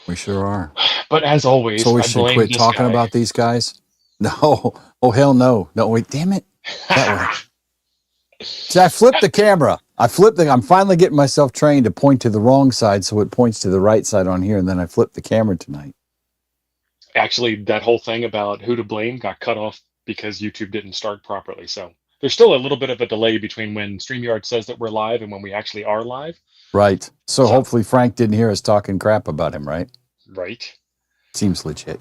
We sure are. But as always, So we I should blame quit this talking guy. about these guys? No. Oh, hell no. No, wait, damn it. That way. See, I flipped the camera. I'm finally getting myself trained to point to the wrong side so it points to the right side on here, and then I flipped the camera tonight. Actually, that whole thing about who to blame got cut off because YouTube didn't start properly. So there's still a little bit of a delay between when StreamYard says that we're live and when we actually are live. Right. So So, hopefully Frank didn't hear us talking crap about him, right? right. Seems legit.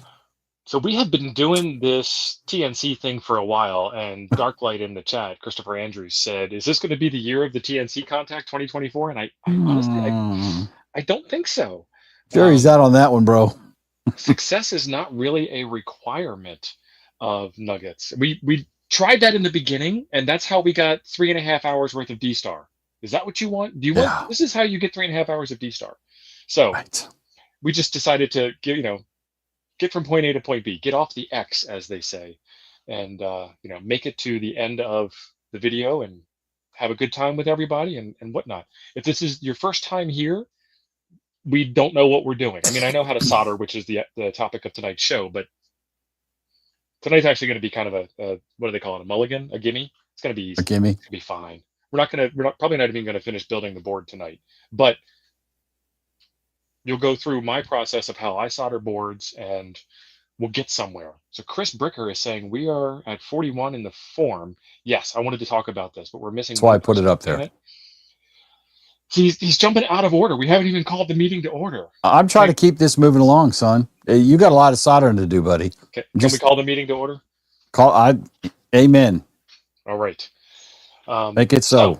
So we have been doing this TNC thing for a while, and Darklight in the chat, Christopher Andrews said, "Is this going to be the year of the TNC contact 2024?" And I honestly, I don't think so. Jury's out on that one, bro. Success is not really a requirement of Nuggets. We tried that in the beginning, and that's how we got 3.5 hours worth of D star. Is that what you want? Do you want? Yeah. This is how you get 3.5 hours of D star. So Right. we just decided to get from point A to point B, get off the X, as they say, and make it to the end of the video and have a good time with everybody and whatnot. If this is your first time here, we don't know what we're doing. I mean, I know how to solder, which is the topic of tonight's show, but tonight's actually going to be kind of a what do they call it? A mulligan, a gimme. It's going to be easy. Gimme. It's going to be fine. We're probably not even going to finish building the board tonight, but you'll go through my process of how I solder boards and we'll get somewhere. So Chris Bricker is saying we are at 41 in the form. Yes, I wanted to talk about this, but we're missing That's why I one put person. it up there. He's jumping out of order. We haven't even called the meeting to order. I'm trying to keep this moving along, son. You got a lot of soldering to do, buddy. Can we call the meeting to order? Amen. All right. Make it so.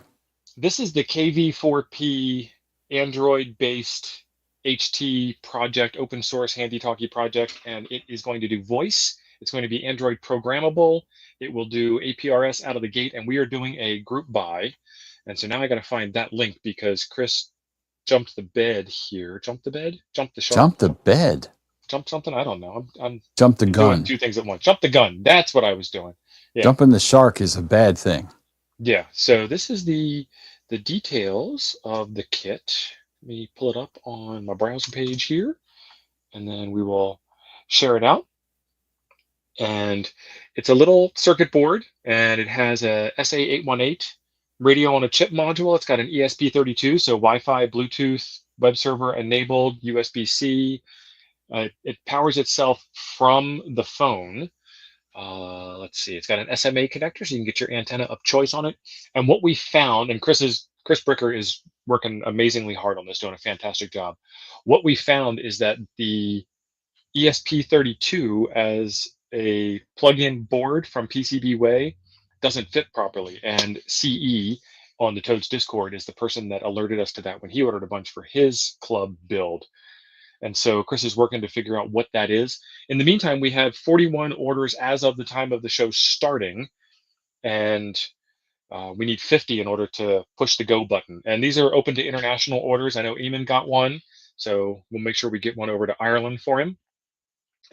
This is the KV4P Android-based HT project, open source handy talkie project, and it is going to do voice. It's going to be Android programmable. It will do APRS out of the gate, and we are doing a group buy. And so now I got to find that link because Chris jumped the bed here. Jump the bed? Jump the shark? Jump the bed? Jump something? I don't know. I'm jump the gun. Doing two things at once. Jump the gun. That's what I was doing. Yeah. Jumping the shark is a bad thing. Yeah. So this is the details of the kit. Let me pull it up on my browser page here, and then we will share it out. And it's a little circuit board, and it has a SA818 radio on a chip module. It's got an ESP32, so Wi-Fi, Bluetooth, web server enabled, USB-C. It powers itself from the phone. Let's see, it's got an SMA connector, so you can get your antenna of choice on it. And what we found, and Chris Bricker is working amazingly hard on this, doing a fantastic job. What we found is that the ESP32 as a plug-in board from PCBWay doesn't fit properly. And CE on the Toads Discord is the person that alerted us to that when he ordered a bunch for his club build. And so Chris is working to figure out what that is. In the meantime, we have 41 orders as of the time of the show starting, and we need 50 in order to push the go button. And these are open to international orders. I know Eamon got one, so we'll make sure we get one over to Ireland for him.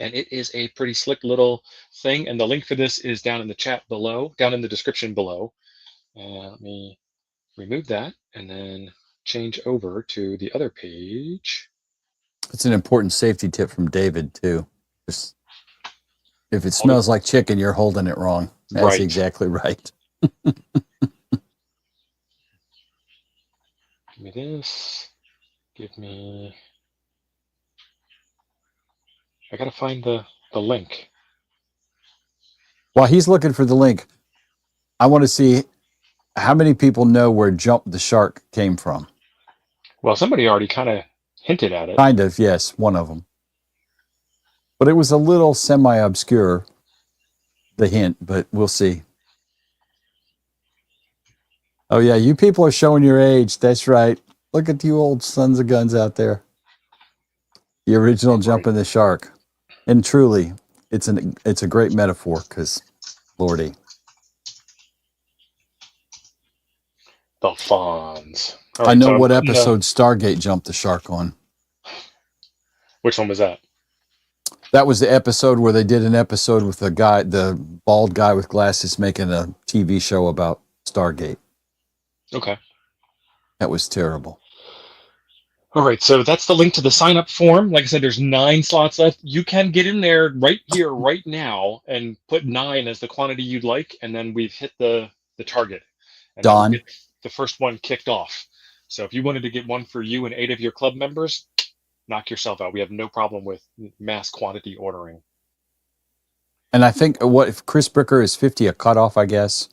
And it is a pretty slick little thing. And the link for this is down in the chat below, down in the description below. Let me remove that and then change over to the other page. It's an important safety tip from David, too. Just, if it smells like chicken, you're holding it wrong. That's right. Exactly right. Give me this. Give me... I gotta find the link. While he's looking for the link, I want to see how many people know where Jump the Shark came from. Well, somebody already kind of hinted at it. Kind of, yes, one of them. But it was a little semi-obscure, the hint, but we'll see. Oh, yeah, you people are showing your age. That's right. Look at you old sons of guns out there. The original Jumping the Shark. And truly, it's a great metaphor because, Lordy. The Fonz. Right, I know what episode Stargate jumped the shark on. Which one was that? That was the episode where they did an episode with the bald guy with glasses making a TV show about Stargate. Okay. That was terrible. All right, so that's the link to the sign up form. Like I said, there's 9 slots left. You can get in there right here, right now, and put 9 as the quantity you'd like, and then we've hit the target, and that will Don. get the first one kicked off. So if you wanted to get one for you and 8 of your club members, knock yourself out. We have no problem with mass quantity ordering. And I think what if Chris Bricker is 50 a cutoff, I guess,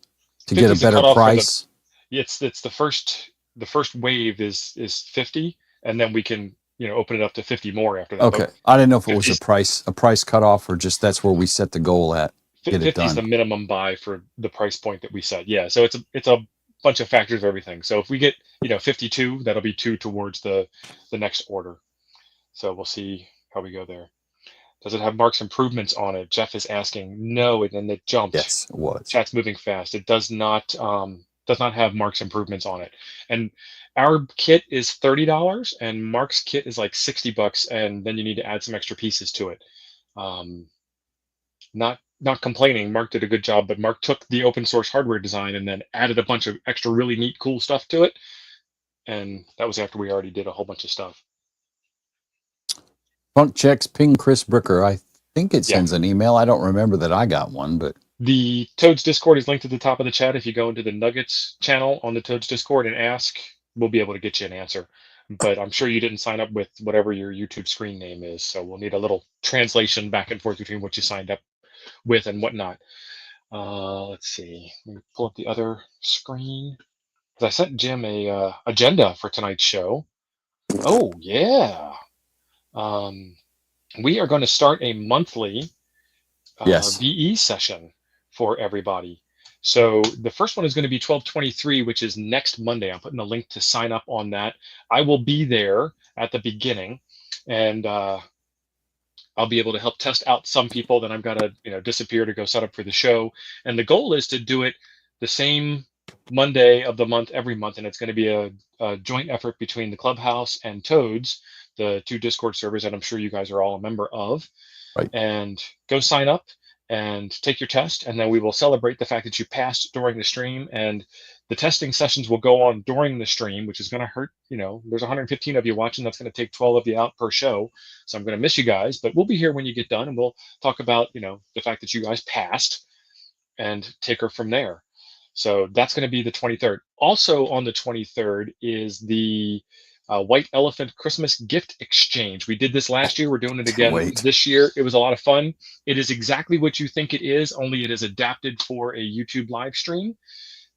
to 50 get a is the better cutoff for price. it's the first wave is 50, and then we can open it up to 50 more after that. Okay. I didn't know if it was 50's a price cutoff or just that's where we set the goal at. Get it 50 is done. the minimum buy for the price point that we set. Yeah, so it's a bunch of factors of everything. So if we get 52, that'll be 2 towards the next order. So we'll see how we go there. Does it have Mark's improvements on it? Jeff is asking. No, and then it jumped. Yes, it was. Chat's moving fast. It does not have Mark's improvements on it. And our kit is $30, and Mark's kit is like $60, and then you need to add some extra pieces to it. Not complaining. Mark did a good job, but Mark took the open source hardware design and then added a bunch of extra really neat, cool stuff to it. And that was after we already did a whole bunch of stuff. Funk checks ping Chris Bricker. I think it sends an email. I don't remember that I got one, but the Toads Discord is linked at the top of the chat. If you go into the Nuggets channel on the Toads Discord and ask, we'll be able to get you an answer. But I'm sure you didn't sign up with whatever your YouTube screen name is, so we'll need a little translation back and forth between what you signed up with and whatnot. Let's see. Let me pull up the other screen. I sent Jim a agenda for tonight's show. Oh yeah. We are going to start a monthly yes. VE session for everybody. So the first one is going to be 12/23, which is next Monday. I'm putting a link to sign up on that. I will be there at the beginning, and I'll be able to help test out some people. Then I've got to disappear to go set up for the show. And the goal is to do it the same Monday of the month every month, and it's going to be a joint effort between the Clubhouse and Toads, the 2 Discord servers that I'm sure you guys are all a member of. Right. And go sign up and take your test, and then we will celebrate the fact that you passed during the stream. And the testing sessions will go on during the stream, which is going to hurt. There's 115 of you watching. That's going to take 12 of you out per show. So I'm going to miss you guys, but we'll be here when you get done, and we'll talk about the fact that you guys passed and take her from there. So that's going to be the 23rd. Also on the 23rd is the White Elephant Christmas gift exchange. We did this last year. We're doing it again this year. It was a lot of fun. It is exactly what you think it is, only it is adapted for a YouTube live stream.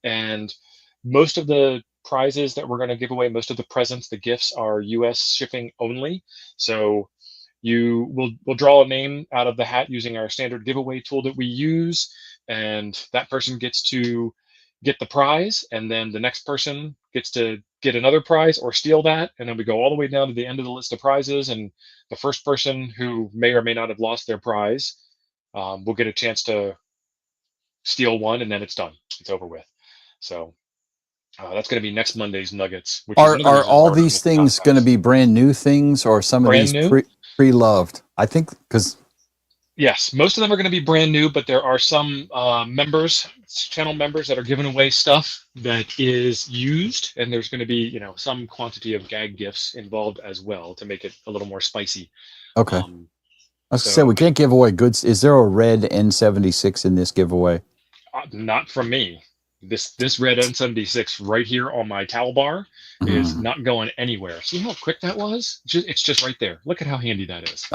And most of the prizes that we're going to give away, most of the presents, the gifts, are US shipping only. So we'll draw a name out of the hat using our standard giveaway tool that we use, and that person gets to get the prize, and then the next person gets to get another prize or steal that, and then we go all the way down to the end of the list of prizes, and the first person who may or may not have lost their prize will get a chance to steal one, and then it's done. It's over with. So that's going to be next Monday's Nuggets. Which are all these things going to be brand new things, or some of these pre-loved? I think because yes, most of them are going to be brand new, but there are some channel members that are giving away stuff that is used, and there's going to be some quantity of gag gifts involved as well to make it a little more spicy. Okay. I was going to say, we can't give away goods. Is there a red N76 in this giveaway? Not from me. This red N76 right here on my towel bar is not going anywhere. See how quick that was? It's just right there. Look at how handy that is.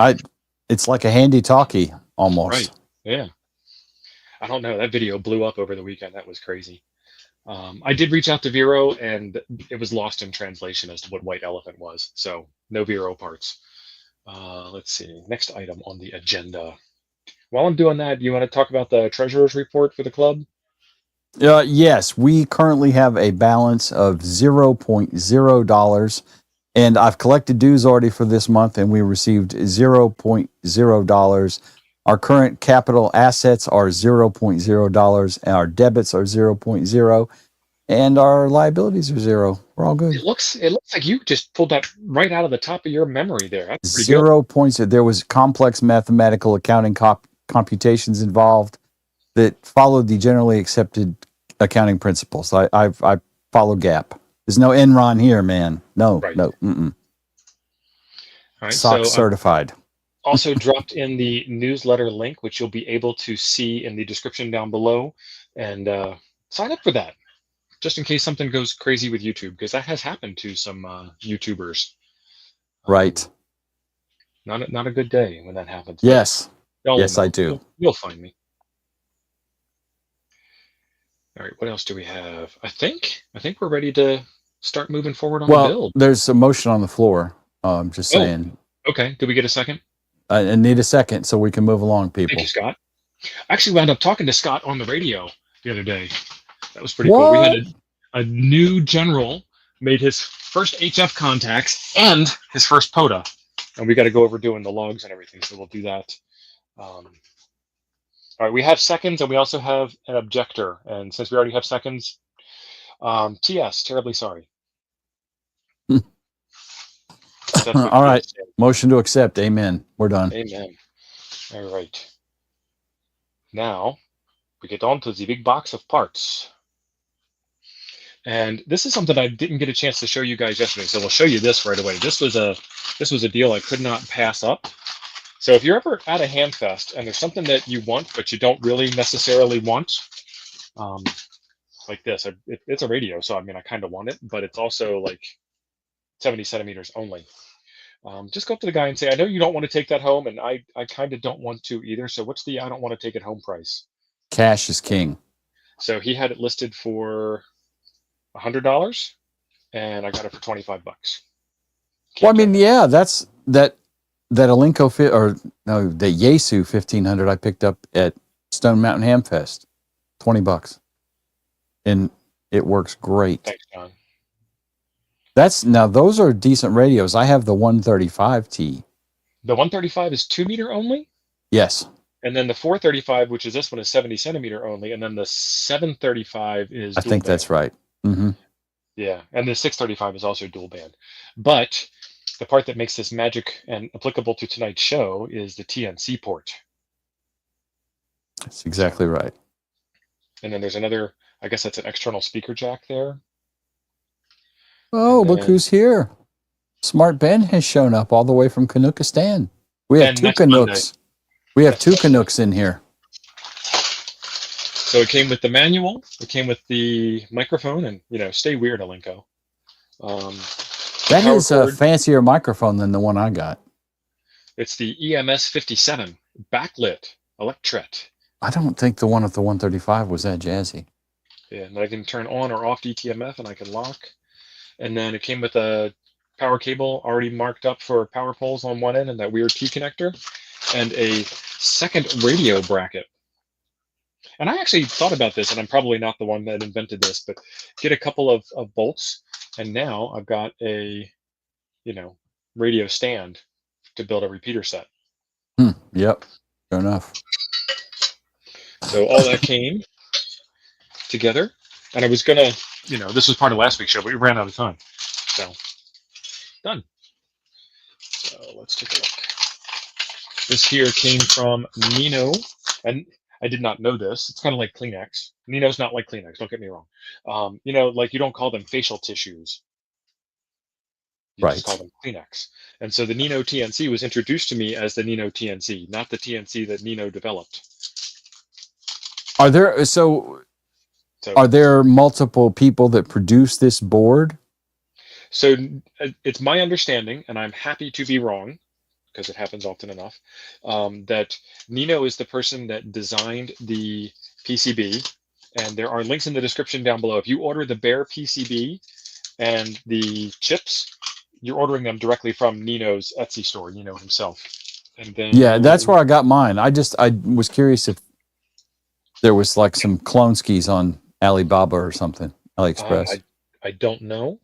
It's like a handy talkie almost. Right. Yeah. I don't know. That video blew up over the weekend. That was crazy. I did reach out to Vero, and it was lost in translation as to what White Elephant was. So no Vero parts. Let's see. Next item on the agenda. While I'm doing that, you want to talk about the treasurer's report for the club? Yes, we currently have a balance of $0.0, and I've collected dues already for this month, and we received $0.0. Our current capital assets are $0.0, and our debits are $0.0, and our liabilities are $0. We're all good. It looks like you just pulled that right out of the top of your memory there. That's pretty 0 points. There was complex mathematical accounting computations involved that followed the generally accepted accounting principles. I follow GAAP. There's no Enron here, man. No, right. no. Mm-mm. All right, SOX so I've certified. also dropped in the newsletter link, which you'll be able to see in the description down below, and sign up for that, just in case something goes crazy with YouTube, because that has happened to some YouTubers. Right. Not a good day when that happens, but Yes. y'all will Yes, I know. do. You'll find me. All right, what else do we have? I think we're ready to start moving forward on the Well, build. there's a motion on the floor. I'm just Oh, saying. okay. Did we get a second? I need a second so we can move along, Thank you, people. Scott. I actually wound up talking to Scott on the radio the other day. That was pretty cool. We had What? a new general made his first HF contacts and his first POTA, and we got to go over doing the logs and everything. So we'll do that. All right, we have seconds, and we also have an objector. And since we already have seconds, TS, terribly sorry. That's what All right. TS said. Motion to accept. Amen. We're done. Amen. All right. Now we get on to the big box of parts. And this is something I didn't get a chance to show you guys yesterday, so we'll show you this right away. This was a deal I could not pass up. So if you're ever at a Hamfest and there's something that you want but you don't really necessarily want, like this, it's a radio, so I mean I kind of want it, but it's also like 70 centimeters only. Just go up to the guy and say, I know you don't want to take that home, and I kind of don't want to either. So what's the I don't want to take it home price? Cash is king. So he had it listed for $100, and I got it for 25 bucks. Well, I mean, yeah, that's that Alinco the Yaesu 1500 I picked up at Stone Mountain Hamfest, $20, and it works great. Thanks, John. Now those are decent radios. I have the 135T. The 135 is 2-meter only. Yes. And then the 435, which is this one, is 70 centimeter only, and then the 735 is. I think that's right. Mm-hmm. Yeah, and the 635 is also dual band. But the part that makes this magic and applicable to tonight's show is the TNC port. That's exactly right. And then there's another, I guess that's an external speaker jack there. Oh, look who's here. Smart Ben has shown up all the way from Canuckistan. We have two Canucks. We have two Canucks in here. So it came with the manual, it came with the microphone, and, stay weird, Alinco. That is a fancier microphone than the one I got. It's the EMS 57 backlit Electret. I don't think the one at the 135 was that jazzy. Yeah, and I can turn on or off DTMF, and I can lock. And then it came with a power cable already marked up for power poles on one end and that weird T connector, and a second radio bracket. And I actually thought about this, and I'm probably not the one that invented this, but get a couple of bolts, and now I've got a, radio stand to build a repeater set. Yep, sure enough. So all that came together, and I was gonna, this was part of last week's show, but we ran out of time. So, done. So let's take a look. This here came from Nino, and I did not know this. It's kind of like Kleenex. Nino's not like Kleenex, don't get me wrong. Like you don't call them facial tissues. You just call them Kleenex. And so the NinoTNC was introduced to me as the NinoTNC, not the TNC that Nino developed. Are there multiple people that produce this board? So it's my understanding, and I'm happy to be wrong, because it happens often enough, that Nino is the person that designed the PCB, and there are links in the description down below. If you order the bare PCB and the chips, you're ordering them directly from Nino's Etsy store, Nino himself. And then that's where I got mine. I was curious if there was like some clone skis on Alibaba or something, AliExpress. I don't know.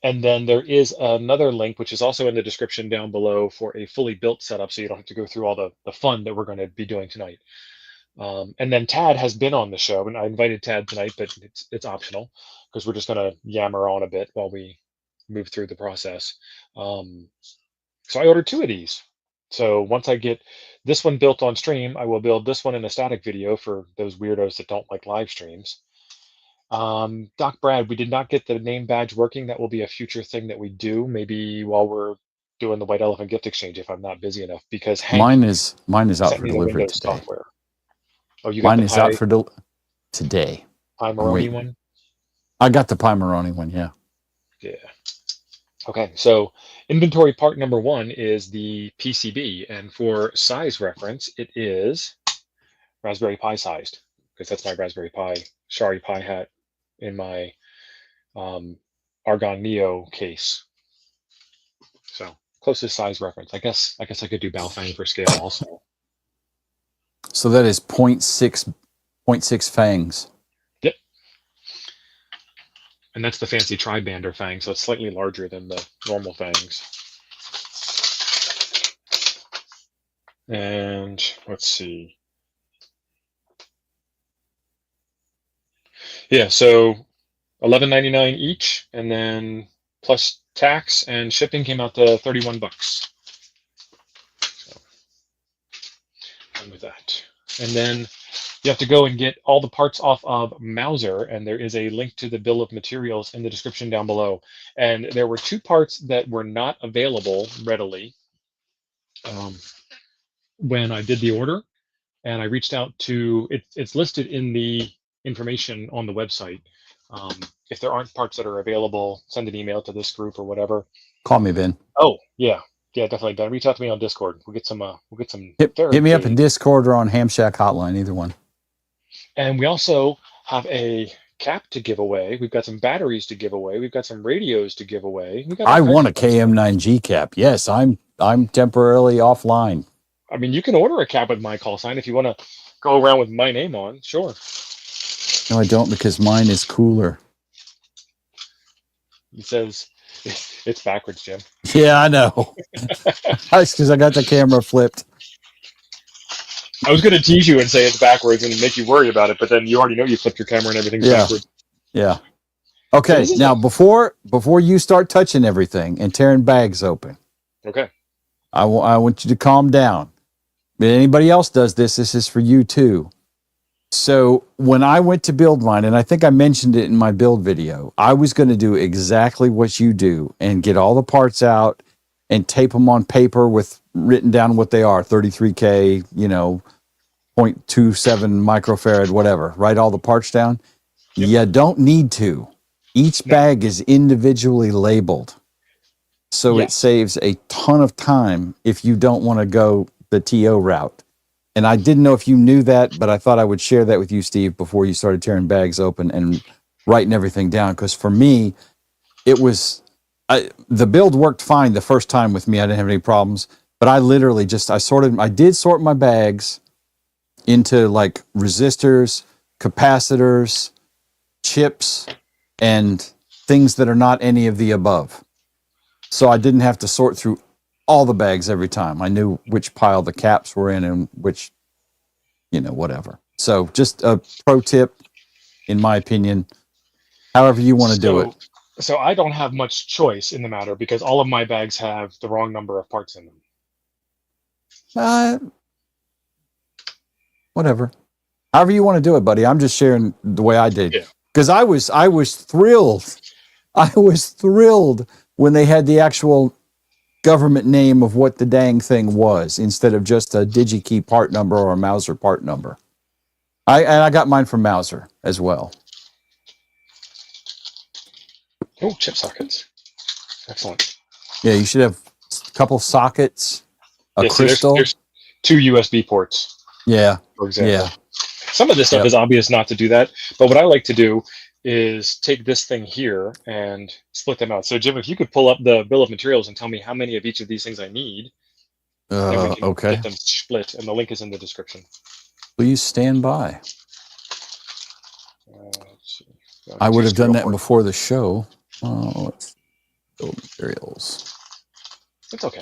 And then there is another link, which is also in the description down below, for a fully built setup, so you don't have to go through all the fun that we're going to be doing tonight. And then Tad has been on the show, and I invited Tad tonight, but it's optional because we're just going to yammer on a bit while we move through the process. So I ordered 2 of these. So once I get this one built on stream, I will build this one in a static video for those weirdos that don't like live streams. Doc Brad, we did not get the name badge working. That will be a future thing that we do, maybe while we're doing the White Elephant gift exchange if I'm not busy enough, because Mine Hank is out sent for me the delivery Windows today. software. Oh, you got Mine the is out for today. Pi I'm Moroni waiting. one? I got the Pomeranian one, yeah. Yeah. Okay, so inventory part number 1 is the PCB, and for size reference, it is Raspberry Pi sized, because that's my Raspberry Pi Shari Pi hat in my Argon Neo case. So closest size reference. I guess I could do Baofeng for scale also. So that is 0.6 fangs. Yep. And that's the fancy tri-bander fang, so it's slightly larger than the normal fangs. And let's see. Yeah, so $11.99 each, and then plus tax and shipping came out to 31 bucks. So done with that. And then you have to go and get all the parts off of Mouser, and there is a link to the bill of materials in the description down below. And there were 2 parts that were not available readily when I did the order, and I reached out to it's listed in the information on the website. If there aren't parts that are available, send an email to this group or whatever. Call me, Ben. Oh yeah, definitely, Ben. Reach out to me on Discord. We'll get some Hit me up in Discord or on Ham Shack Hotline, either one. And we also have a cap to give away. We've got some batteries to give away. We've got some radios to give away. I want a KM9G cap. Yes, I'm temporarily offline. I mean, you can order a cap with my call sign if you want to go around with my name on. Sure. No, I don't, because mine is cooler. It says it's backwards, Jim. Yeah, I know. That's because I got the camera flipped. I was going to tease you and say it's backwards and make you worry about it, but then you already know you flipped your camera and everything's backwards. Yeah. Okay, So now before you start touching everything and tearing bags open, okay, I want you to calm down. If anybody else does this, this is for you too. So when I went to build mine, and I think I mentioned it in my build video, I was going to do exactly what you do and get all the parts out and tape them on paper with written down what they are, 33K, 0.27 microfarad, whatever. Write all the parts down. Yep. You don't need to. Each bag is individually labeled. So it saves a ton of time if you don't want to go the TO route. And I didn't know if you knew that, but I thought I would share that with you, Steve, before you started tearing bags open and writing everything down. Because for me, it was, the build worked fine the first time with me. I didn't have any problems. But I literally I did sort my bags into like resistors, capacitors, chips, and things that are not any of the above. So I didn't have to sort through all the bags every time. I knew which pile the caps were in and which, whatever. So just a pro tip, in my opinion, however you want to do it. So I don't have much choice in the matter because all of my bags have the wrong number of parts in them. Whatever. However you want to do it, buddy. I'm just sharing the way I did. Because I was thrilled. I was thrilled when they had the actual government name of what the dang thing was instead of just a DigiKey part number or a Mouser part number. I got mine from Mouser as well. Oh, chip sockets. Excellent. Yeah, you should have a couple sockets, a crystal. There's 2 USB ports. Yeah. For example. Yeah. Some of this stuff is obvious not to do that, but what I like to do is take this thing here and split them out. So Jim, if you could pull up the bill of materials and tell me how many of each of these things I need, then we can get them split, and the link is in the description. Please stand by. I would have done that before the show. Let's bill of materials. It's okay.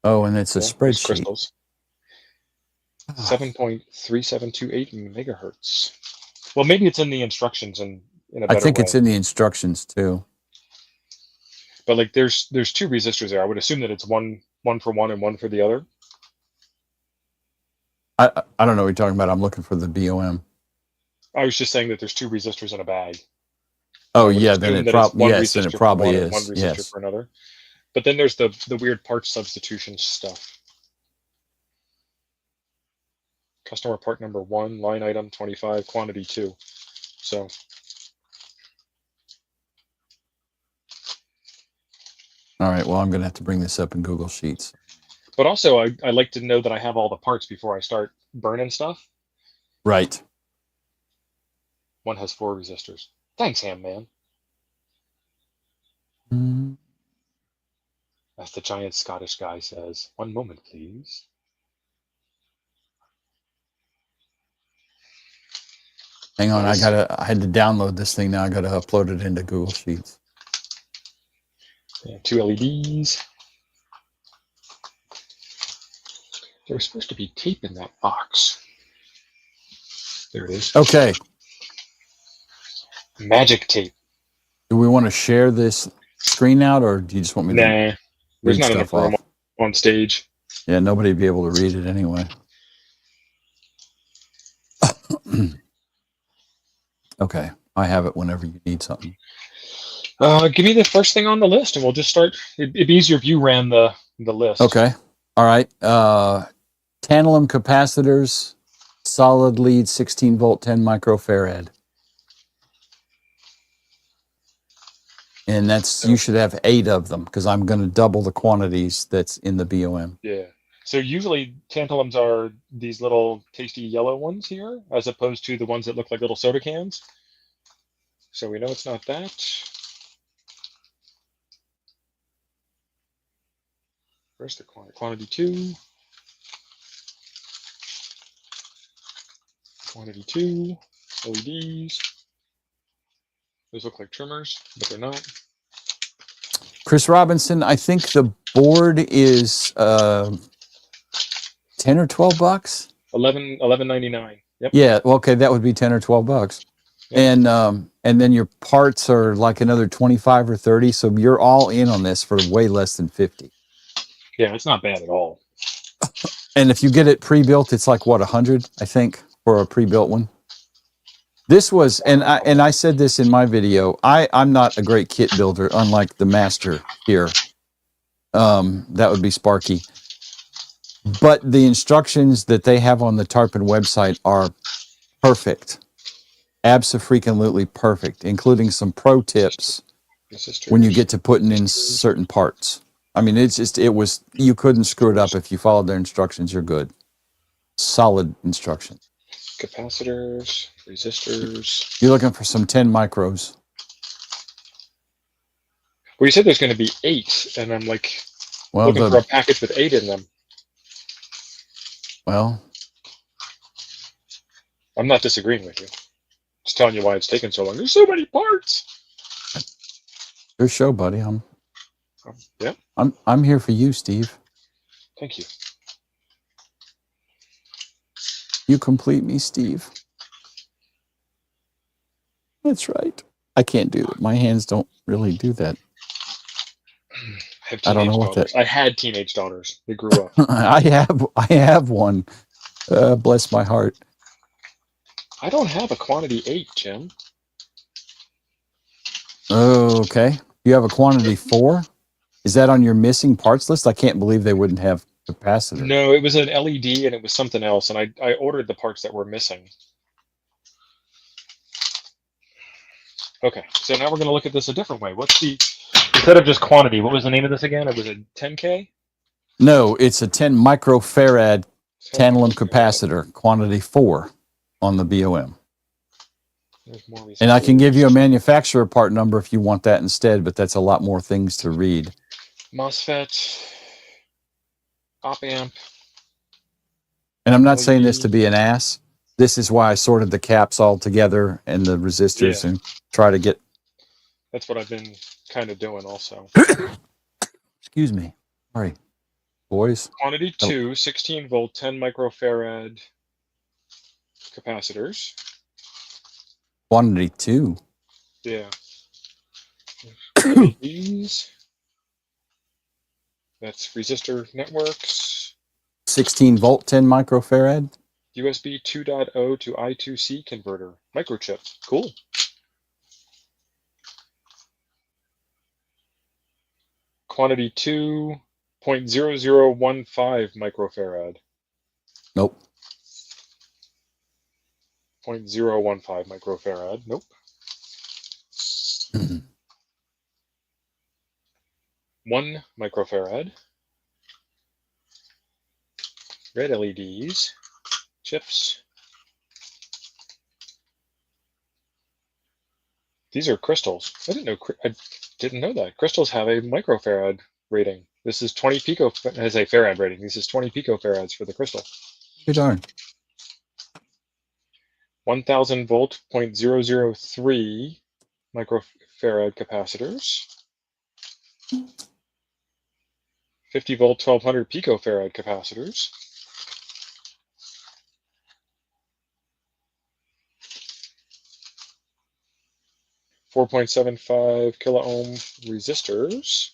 Oh, and it's a spreadsheet. Crystals. 7.3728 megahertz. Well, maybe it's in the instructions in a better way. I think it's in the instructions too. But like, there's 2 resistors there. I would assume that it's one for one and one for the other. I don't know what you're talking about. I'm looking for the BOM. I was just saying that there's 2 resistors in a bag. Oh I would yeah, then assume it that it's probably one yes, then it resistor for probably one and one is. resistor Yes. for another. But then there's the weird part substitution stuff. Customer part number 1, line item 25, quantity 2. So All right. Well, I'm gonna have to bring this up in Google Sheets. but also I like to know that I have all the parts before I start burning stuff. Right. One has 4 resistors. Thanks, Ham Man. Mm. As the giant Scottish guy says, 1 moment, please. Hang on, Nice. I had to download this thing now. I gotta upload it into Google Sheets. Yeah, 2 LEDs. There was supposed to be tape in that box. There it is. Okay. Magic tape. Do we want to share this screen out, or do you just want me to Nah, there's read not enough stuff room off? on stage. Yeah, nobody'd be able to read it anyway. Okay, I have it whenever you need something. Give me the first thing on the list, and we'll just start. It'd be easier if you ran the list. Okay. All right. Tantalum capacitors, solid lead, 16 volt, 10 microfarad. And that's, you should have 8 of them because I'm going to double the quantities that's in the BOM. Yeah. So usually tantalums are these little tasty yellow ones here, as opposed to the ones that look like little soda cans. So we know it's not that. Where's the quantity? Quantity 2. Quantity 2. LEDs. Those look like trimmers, but they're not. Chris Robinson, I think the board is 10 or 12 bucks. $11.99. Yep. Yeah, well, okay, that would be 10 or 12 bucks. Yep. And then your parts are like another 25 or 30, so you're all in on this for way less than 50. Yeah, it's not bad at all. And if you get it pre-built, it's like what, 100, I think, for a pre-built one. This was, and I said this in my video, I'm not a great kit builder, unlike the master here. That would be Sparky. But the instructions that they have on the TARPN website are perfect. Abso-freaking-lutely perfect, including some pro tips when you get to putting in certain parts. I mean, it's just, you couldn't screw it up if you followed their instructions, you're good. Solid instruction. Capacitors, resistors. You're looking for some 10 micros. Well, you said there's going to be 8, and I'm like, well, looking for a package with 8 in them. Well, I'm not disagreeing with you. Just telling you why it's taking so long. There's so many parts. Your show, buddy. Yeah. I'm here for you, Steve. Thank you. You complete me, Steve. That's right. I can't do that. My hands don't really do that. I don't know what that. I had teenage daughters. They grew up. I have one. Bless my heart. I don't have a quantity 8, Jim. Okay. You have a quantity 4? Is that on your missing parts list? I can't believe they wouldn't have capacitor. No, it was an LED and it was something else, and I ordered the parts that were missing. Okay, so now we're going to look at this a different way. What's the, instead of just quantity, what was the name of this again? It was a 10K? No, it's a 10 microfarad tantalum capacitor, quantity 4 on the BOM. And I can give you a manufacturer part number if you want that instead, but that's a lot more things to read. MOSFET, op amp. And I'm not saying this to be an ass. This is why I sorted the caps all together and the resistors and try to get. That's what I've been kind of doing also. Excuse me. Sorry, boys. Quantity 2, 16 volt, 10 microfarad capacitors. Quantity 2. Yeah. These. That's resistor networks. 16 volt, 10 microfarad. USB 2.0 to I2C converter. Microchip. Cool. quantity 2.0015 microfarad. Nope. 0.015 microfarad. Nope. 1 microfarad. Red LEDs. Chips. These are crystals. I didn't know that. Crystals have a microfarad rating. This is 20 pico, has a farad rating. This is 20 picofarads for the crystal. Good darn. 1000 volt, 0.003 microfarad capacitors. 50 volt, 1200 picofarad capacitors. .75 kilo ohm resistors.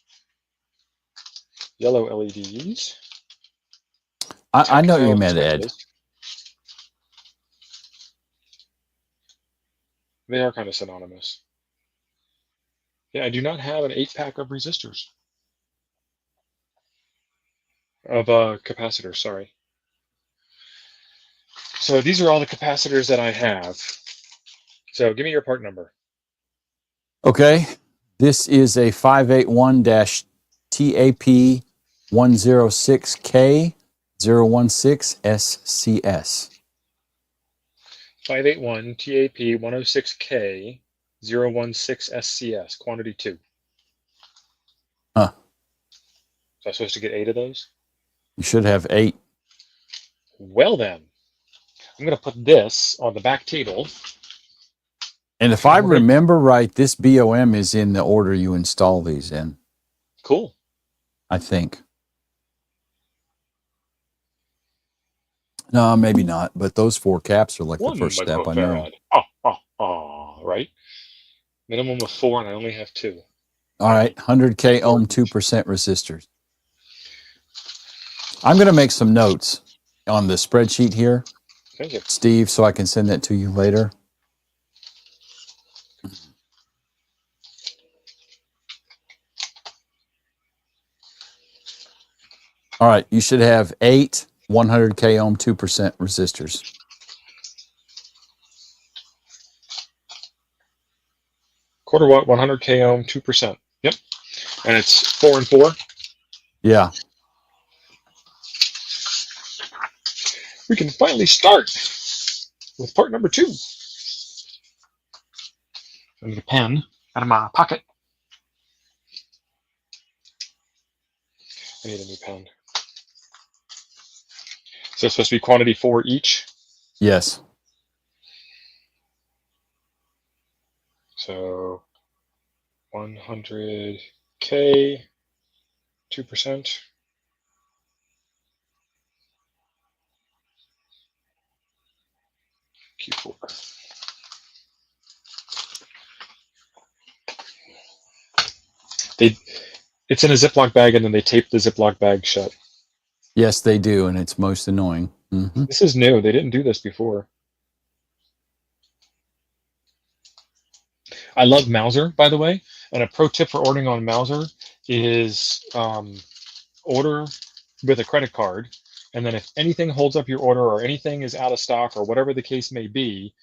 Yellow LEDs. I know you meant Ed. They are kind of synonymous. Yeah, I do not have an 8-pack of resistors. Of capacitors, sorry. So these are all the capacitors that I have. So give me your part number. Okay. This is a 581-TAP106K016SCS. 581 TAP 106K 016SCS, quantity 2. Huh. So I'm supposed to get 8 of those? You should have 8. Well then, I'm going to put this on the back table. And if I remember right, this BOM is in the order you install these in. Cool. I think. No, maybe not. But those 4 caps are like the first step, I know. Right? Minimum of 4, and I only have 2. All right, 100K ohm 2% resistors. I'm going to make some notes on the spreadsheet here, Thank you, Steve, so I can send that to you later. All right, you should have 8 100K ohm 2% resistors. quarter watt, 100K ohm, 2%. Yep. And it's 4 and 4. Yeah. We can finally start with part number 2. I need a pen out of my pocket. I need a new pen. So it's supposed to be quantity 4 each. Yes. So 100K, 2%. Q4. It's in a Ziploc bag, and then they tape the Ziploc bag shut. Yes, they do, and it's most annoying. Mm-hmm. This is new. They didn't do this before. I love Mauser, by the way. And a pro tip for ordering on Mauser is order with a credit card. And then if anything holds up your order or anything is out of stock or whatever the case may be,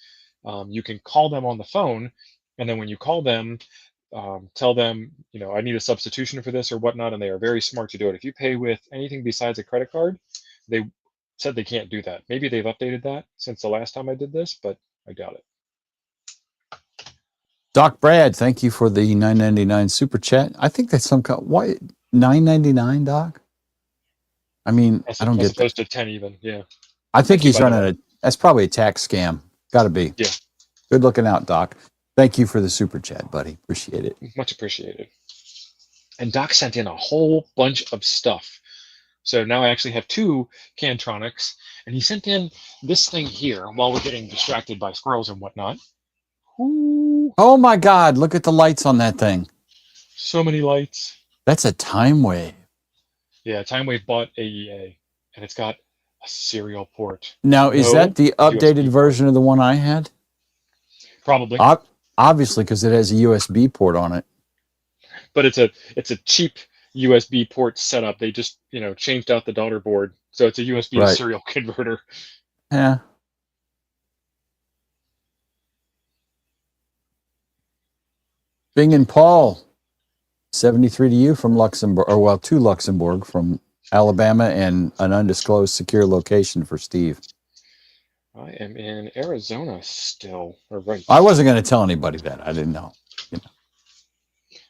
you can call them on the phone. And then when you call them, tell them, I need a substitution for this or whatnot. And they are very smart to do it. If you pay with anything besides a credit card, they said they can't do that. Maybe they've updated that since the last time I did this, but I doubt it. Doc Brad, thank you for the $9.99 super chat. I think that's some kind. Why $9.99, Doc? I mean, I don't get that. As opposed to 10 even, yeah. I think he's running that's probably a tax scam. Got to be. Yeah. Good looking out, Doc. Thank you for the super chat, buddy. Appreciate it. Much appreciated. And Doc sent in a whole bunch of stuff. So now I actually have 2 Cantronics, and he sent in this thing here while we're getting distracted by squirrels and whatnot. Ooh. Oh my God, look at the lights on that thing. So many lights. That's a time wave. Yeah, Time Wave bought AEA, and it's got a serial port. Now, is that the updated version of the one I had? Probably. Obviously, because it has a USB port on it. But it's a cheap USB port setup. They just, changed out the daughter board. So it's a USB to Right. serial converter. Yeah. Bing and Paul, 73 to you from Luxembourg, or well, to Luxembourg from Alabama, and an undisclosed secure location for Steve. I am in Arizona still. Or right. I wasn't going to tell anybody that. I didn't know.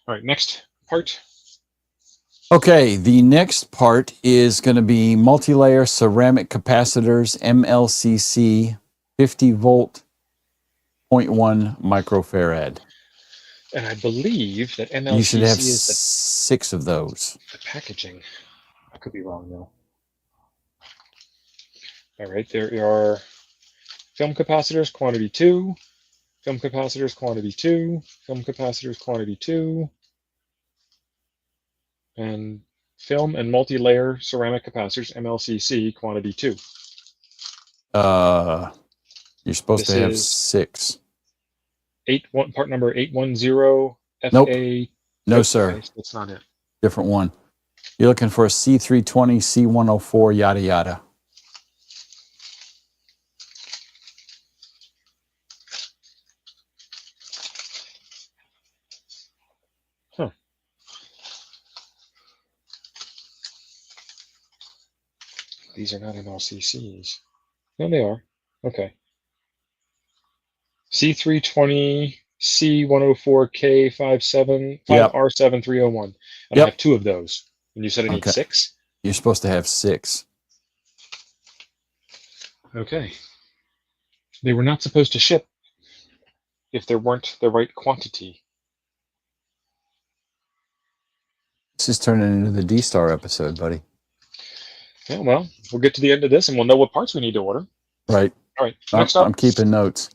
All right, next part. Okay, the next part is going to be multi-layer ceramic capacitors, MLCC, 50 volt, 0.1 microfarad. And I believe that You should have MLCC is 6 of those. the packaging. I could be wrong, though. All right, there are film capacitors, quantity 2, film capacitors, quantity 2, film capacitors, quantity 2, and film and multi-layer ceramic capacitors, MLCC, quantity 2. You're supposed This to have is 6. part number 810 FA. Nope. No, Nope, sir. okay, that's not it. Different one. You're looking for a C320, C104, yada, yada. Huh. These are not MLCCs. No, they are. Okay. C320, C104K57, Yep. 5R7301. And I Yep. have 2 of those. And you said I need Okay. 6? You're supposed to have 6. Okay. They were not supposed to ship if there weren't the right quantity. This is turning into the D-Star episode, buddy. Yeah, well, we'll get to the end of this and we'll know what parts we need to order. Right. All right, next up. I'm keeping notes.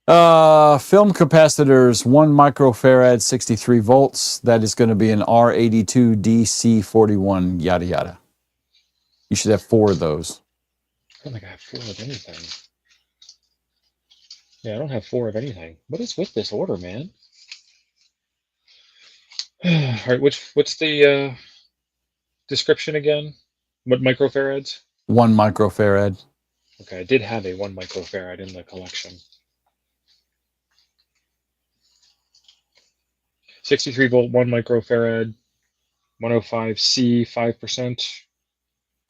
Film capacitors, 1 microfarad, 63 volts. That is going to be an R82 DC41, yada, yada. You should have 4 of those. I don't think I have 4 of anything. Yeah, I don't have 4 of anything. What is with this order, man? All right, what's the description again? What microfarads? 1 microfarad. Okay, I did have a 1 microfarad in the collection. 63 volt, 1 microfarad, 105C, 5%.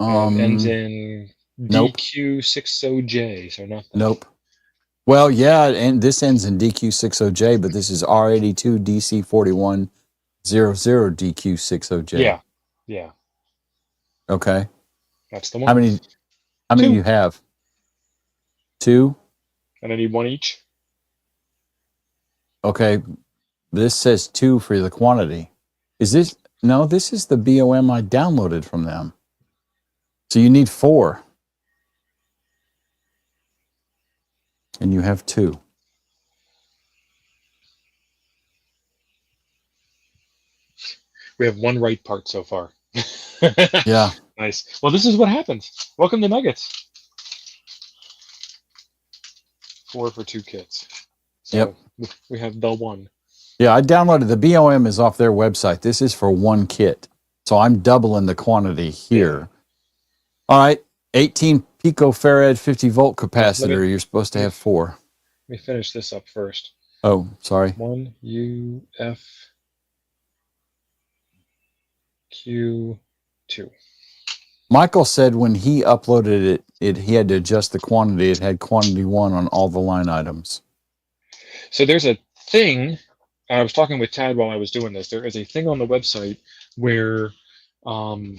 Ends in Nope. DQ60J, so not that. Nope. Well, yeah, and this ends in DQ60J, but this is R82 DC4100 DQ60J. Yeah, yeah. Okay. That's the one. How many 2. do you have? 2? And I need 1 each. Okay. This says 2 for the quantity. Is this? No, this is the BOM I downloaded from them. So you need 4. And you have 2. We have 1 right part so far. Yeah. Nice. Well, this is what happens. Welcome to Nuggets. 4 for 2 kits. So Yep. we have the 1. Yeah, I downloaded the BOM is off their website. This is for 1 kit. So I'm doubling the quantity here. Yeah. All right. 18 picofarad 50 volt capacitor. You're supposed to have 4. Let me finish this up first. Oh, sorry. 1 UFQ2. Michael said when he uploaded it, he had to adjust the quantity. It had quantity 1 on all the line items. So there's a thing, I was talking with Tad while I was doing this. There is a thing on the website where, on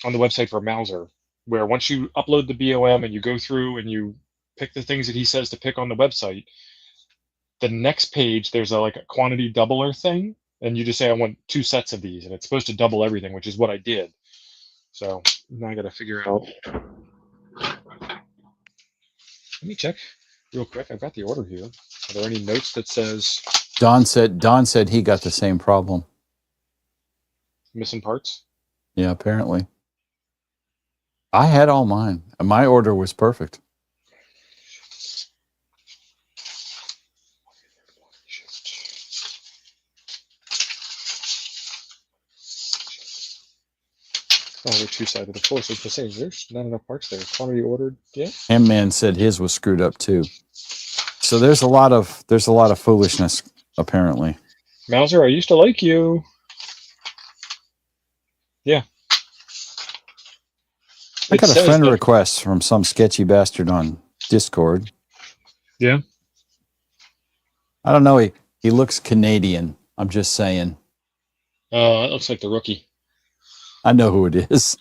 the website for Mauser, where once you upload the BOM and you go through and you pick the things that he says to pick on the website, the next page there's a quantity doubler thing, and you just say I want 2 sets of these, and it's supposed to double everything, which is what I did. So now I got to figure out. Let me check real quick. I've got the order here. Are there any notes that says Don said he got the same problem. missing parts? Yeah, apparently. I had all mine. My order was perfect. Oh, they're two-sided. Of course, it's the same. There's not enough parts there. Quantity ordered. Yeah. M-Man said his was screwed up too. So there's a lot of foolishness apparently. Mauser, I used to like you. Yeah. I got a says friend that- request from some sketchy bastard on Discord. Yeah. I don't know. He looks Canadian. I'm just saying. It looks like the rookie. I know who it is.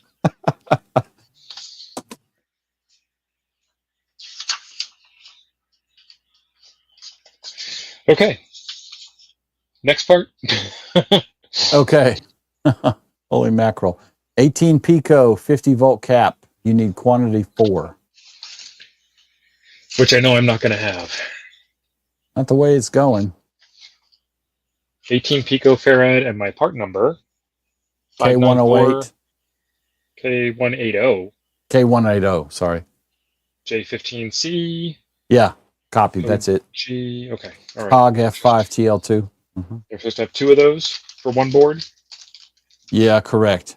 Okay. Next part. Okay. Holy mackerel. 18 pico, 50 volt cap. You need quantity 4. Which I know I'm not going to have. Not the way it's going. 18 picofarad and my part number. K108. K180. K180, sorry. J15C. Yeah, copy. That's it. G. Okay. All right. COG F5 TL2. You're supposed to have 2 of those for one board. Yeah, correct.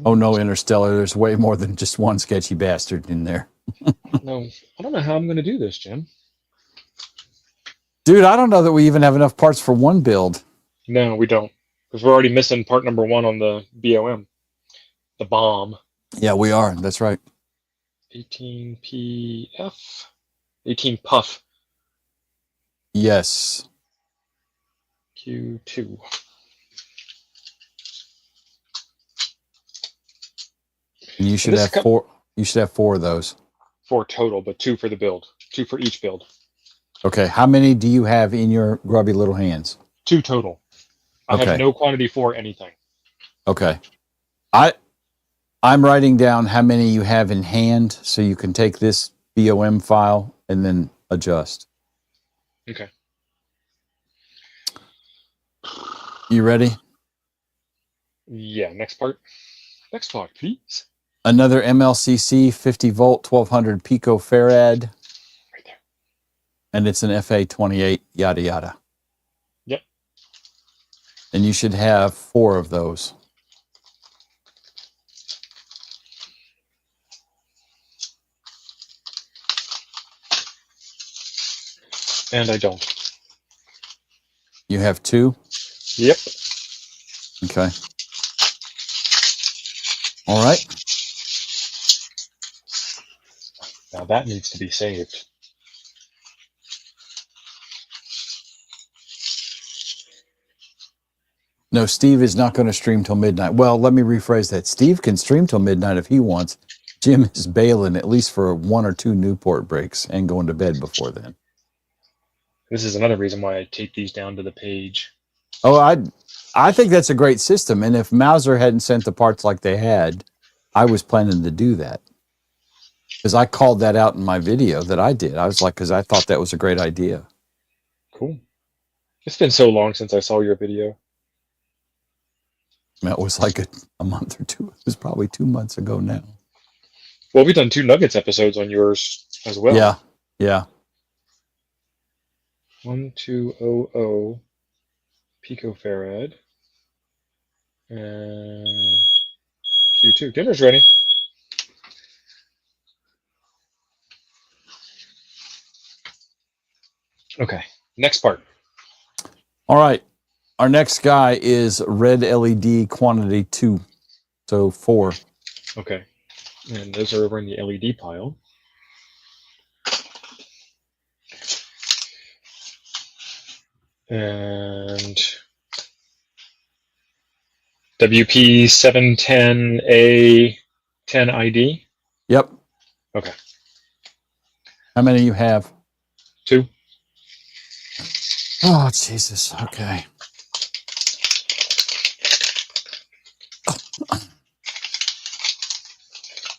Oh no, Interstellar. There's way more than just one sketchy bastard in there. No, I don't know how I'm going to do this, Jim. Dude, I don't know that we even have enough parts for one build. No, we don't. Because we're already missing part number 1 on the BOM. The bomb. Yeah, we are. That's right. 18 PF. 18 puff. Yes. Q2. And you should have 4. You should have 4 of those. 4 total, but 2 for the build. 2 for each build. Okay. How many do you have in your grubby little hands? 2 total. I Okay. have no quantity for anything. Okay. I'm writing down how many you have in hand so you can take this BOM file and then adjust. Okay. You ready? Yeah, next part. Next part, please. Another MLCC 50 volt 1200 picofarad. Right there. And it's an FA28, yada yada. Yep. And you should have 4 of those. And I don't. You have 2? Yep. Okay. All right. Now that needs to be saved. No, Steve is not going to stream till midnight. Well, let me rephrase that. Steve can stream till midnight if he wants. Jim is bailing at least for 1 or 2 Newport breaks and going to bed before then. This is another reason why I tape these down to the page. Oh, I think that's a great system. And if Mauser hadn't sent the parts like they had, I was planning to do that. Because I called that out in my video that I did. I was like, because I thought that was a great idea. Cool. It's been so long since I saw your video. That was like a month or 2. It was probably 2 months ago now. Well, we've done 2 Nuggets episodes on yours as well. Yeah, yeah. 1200 picofarad and Q2. Dinner's ready. Okay, next part. All right. Our next guy is red LED quantity 2. So 4. Okay, and those are over in the LED pile. And WP710A10ID. Yep. Okay. How many you have? 2. Oh, Jesus. Okay.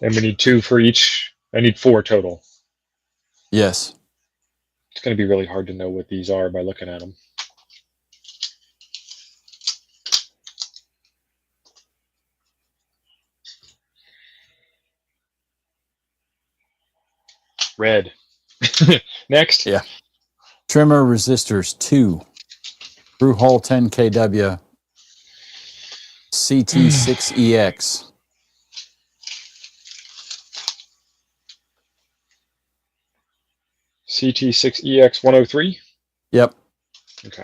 And we need 2 for each. I need 4 total. Yes. It's going to be really hard to know what these are by looking at them. Red. Next. Yeah. Trimmer resistors 2. Through hole 10 kW. CT6EX. CT6EX103. Yep. Okay.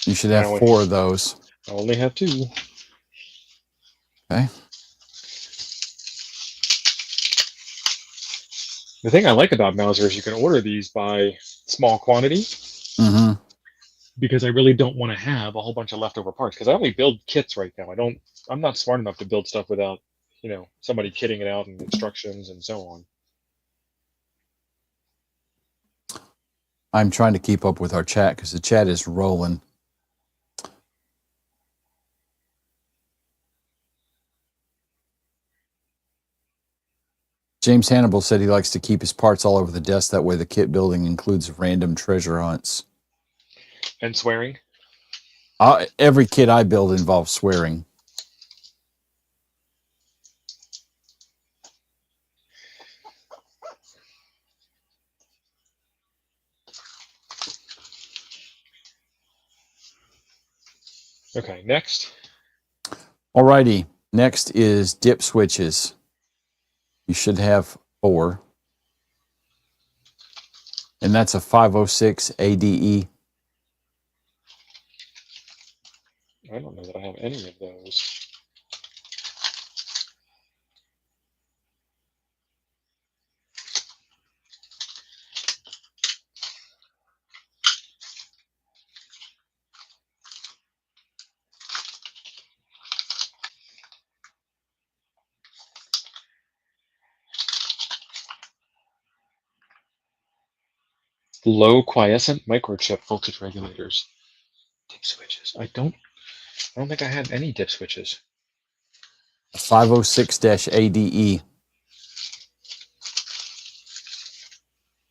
You should have 4 of those. I only have 2. Okay. The thing I like about Mauser is you can order these by small quantity. Mm-hmm. Because I really don't want to have a whole bunch of leftover parts, because I only build kits right now. I'm not smart enough to build stuff without, somebody kitting it out and instructions and so on. I'm trying to keep up with our chat because the chat is rolling. James Hannibal said he likes to keep his parts all over the desk. That way the kit building includes random treasure hunts. And swearing? Every kit I build involves swearing. Okay, next. Alrighty. Next is dip switches. You should have 4. And that's a 506 ADE. I don't know that I have any of those. Low quiescent microchip voltage regulators. Dip switches. I don't think I have any dip switches. 506-ADE.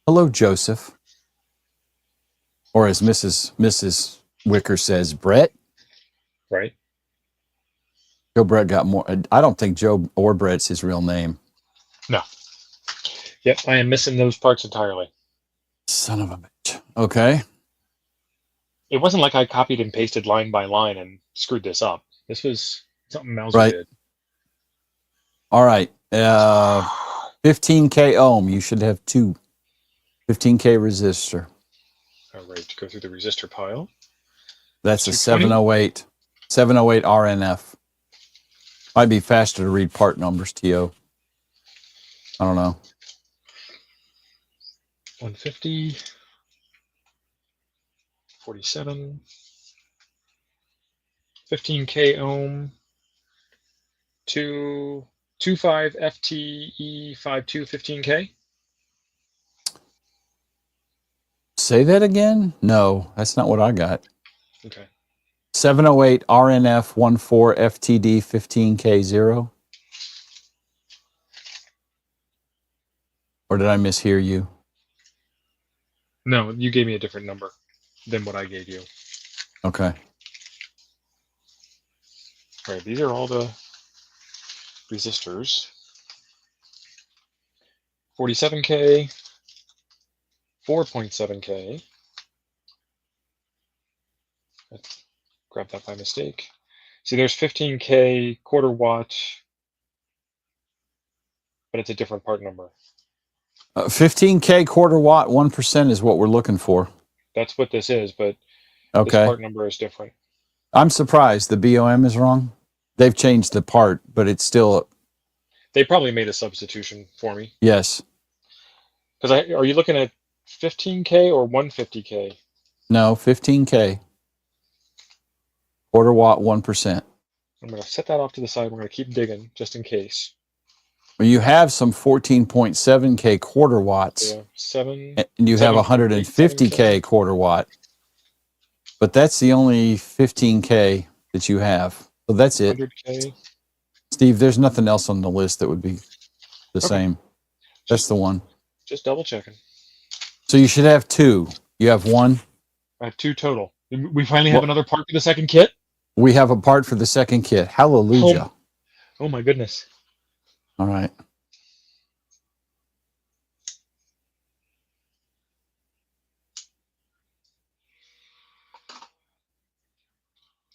Hello, Joseph. Or as Mrs. Wicker says, Brett. Right. Joe Brett got more. I don't think Joe or Brett's his real name. No. Yep, I am missing those parts entirely. Son of a bitch. Okay. It wasn't like I copied and pasted line by line and screwed this up. This was something Mauser did. All right. 15K ohm. You should have 2. 15K resistor. All right, go through the resistor pile. That's a 708. 708 RNF. Might be faster to read part numbers, TO. I don't know. 150. 47. 15K ohm. 25 FTE52 15K. Say that again? No, that's not what I got. Okay. 708 RNF 14 FTD 15K0. Or did I mishear you? No, you gave me a different number than what I gave you. Okay. All right, these are all the resistors. 47K, 4.7K. Let's grab that by mistake. See, there's 15K quarter watt, but it's a different part number. 15K quarter watt, 1% is what we're looking for. That's what this is, but okay. This part number is different. I'm surprised the BOM is wrong. They've changed the part, but it's still... They probably made a substitution for me. Yes. Because are you looking at 15K or 150K? No, 15K. Quarter watt, 1%. I'm going to set that off to the side. We're going to keep digging just in case. Well, you have some 14.7K quarter watts. Yeah, 7. And you have 150K quarter watt. But that's the only 15K that you have. So that's it. 100K. Steve, there's nothing else on the list that would be the same. That's the one. Just double checking. So you should have 2. You have 1? I have 2 total. We finally have another part for the second kit? We have a part for the second kit. Hallelujah. Oh my goodness. All right.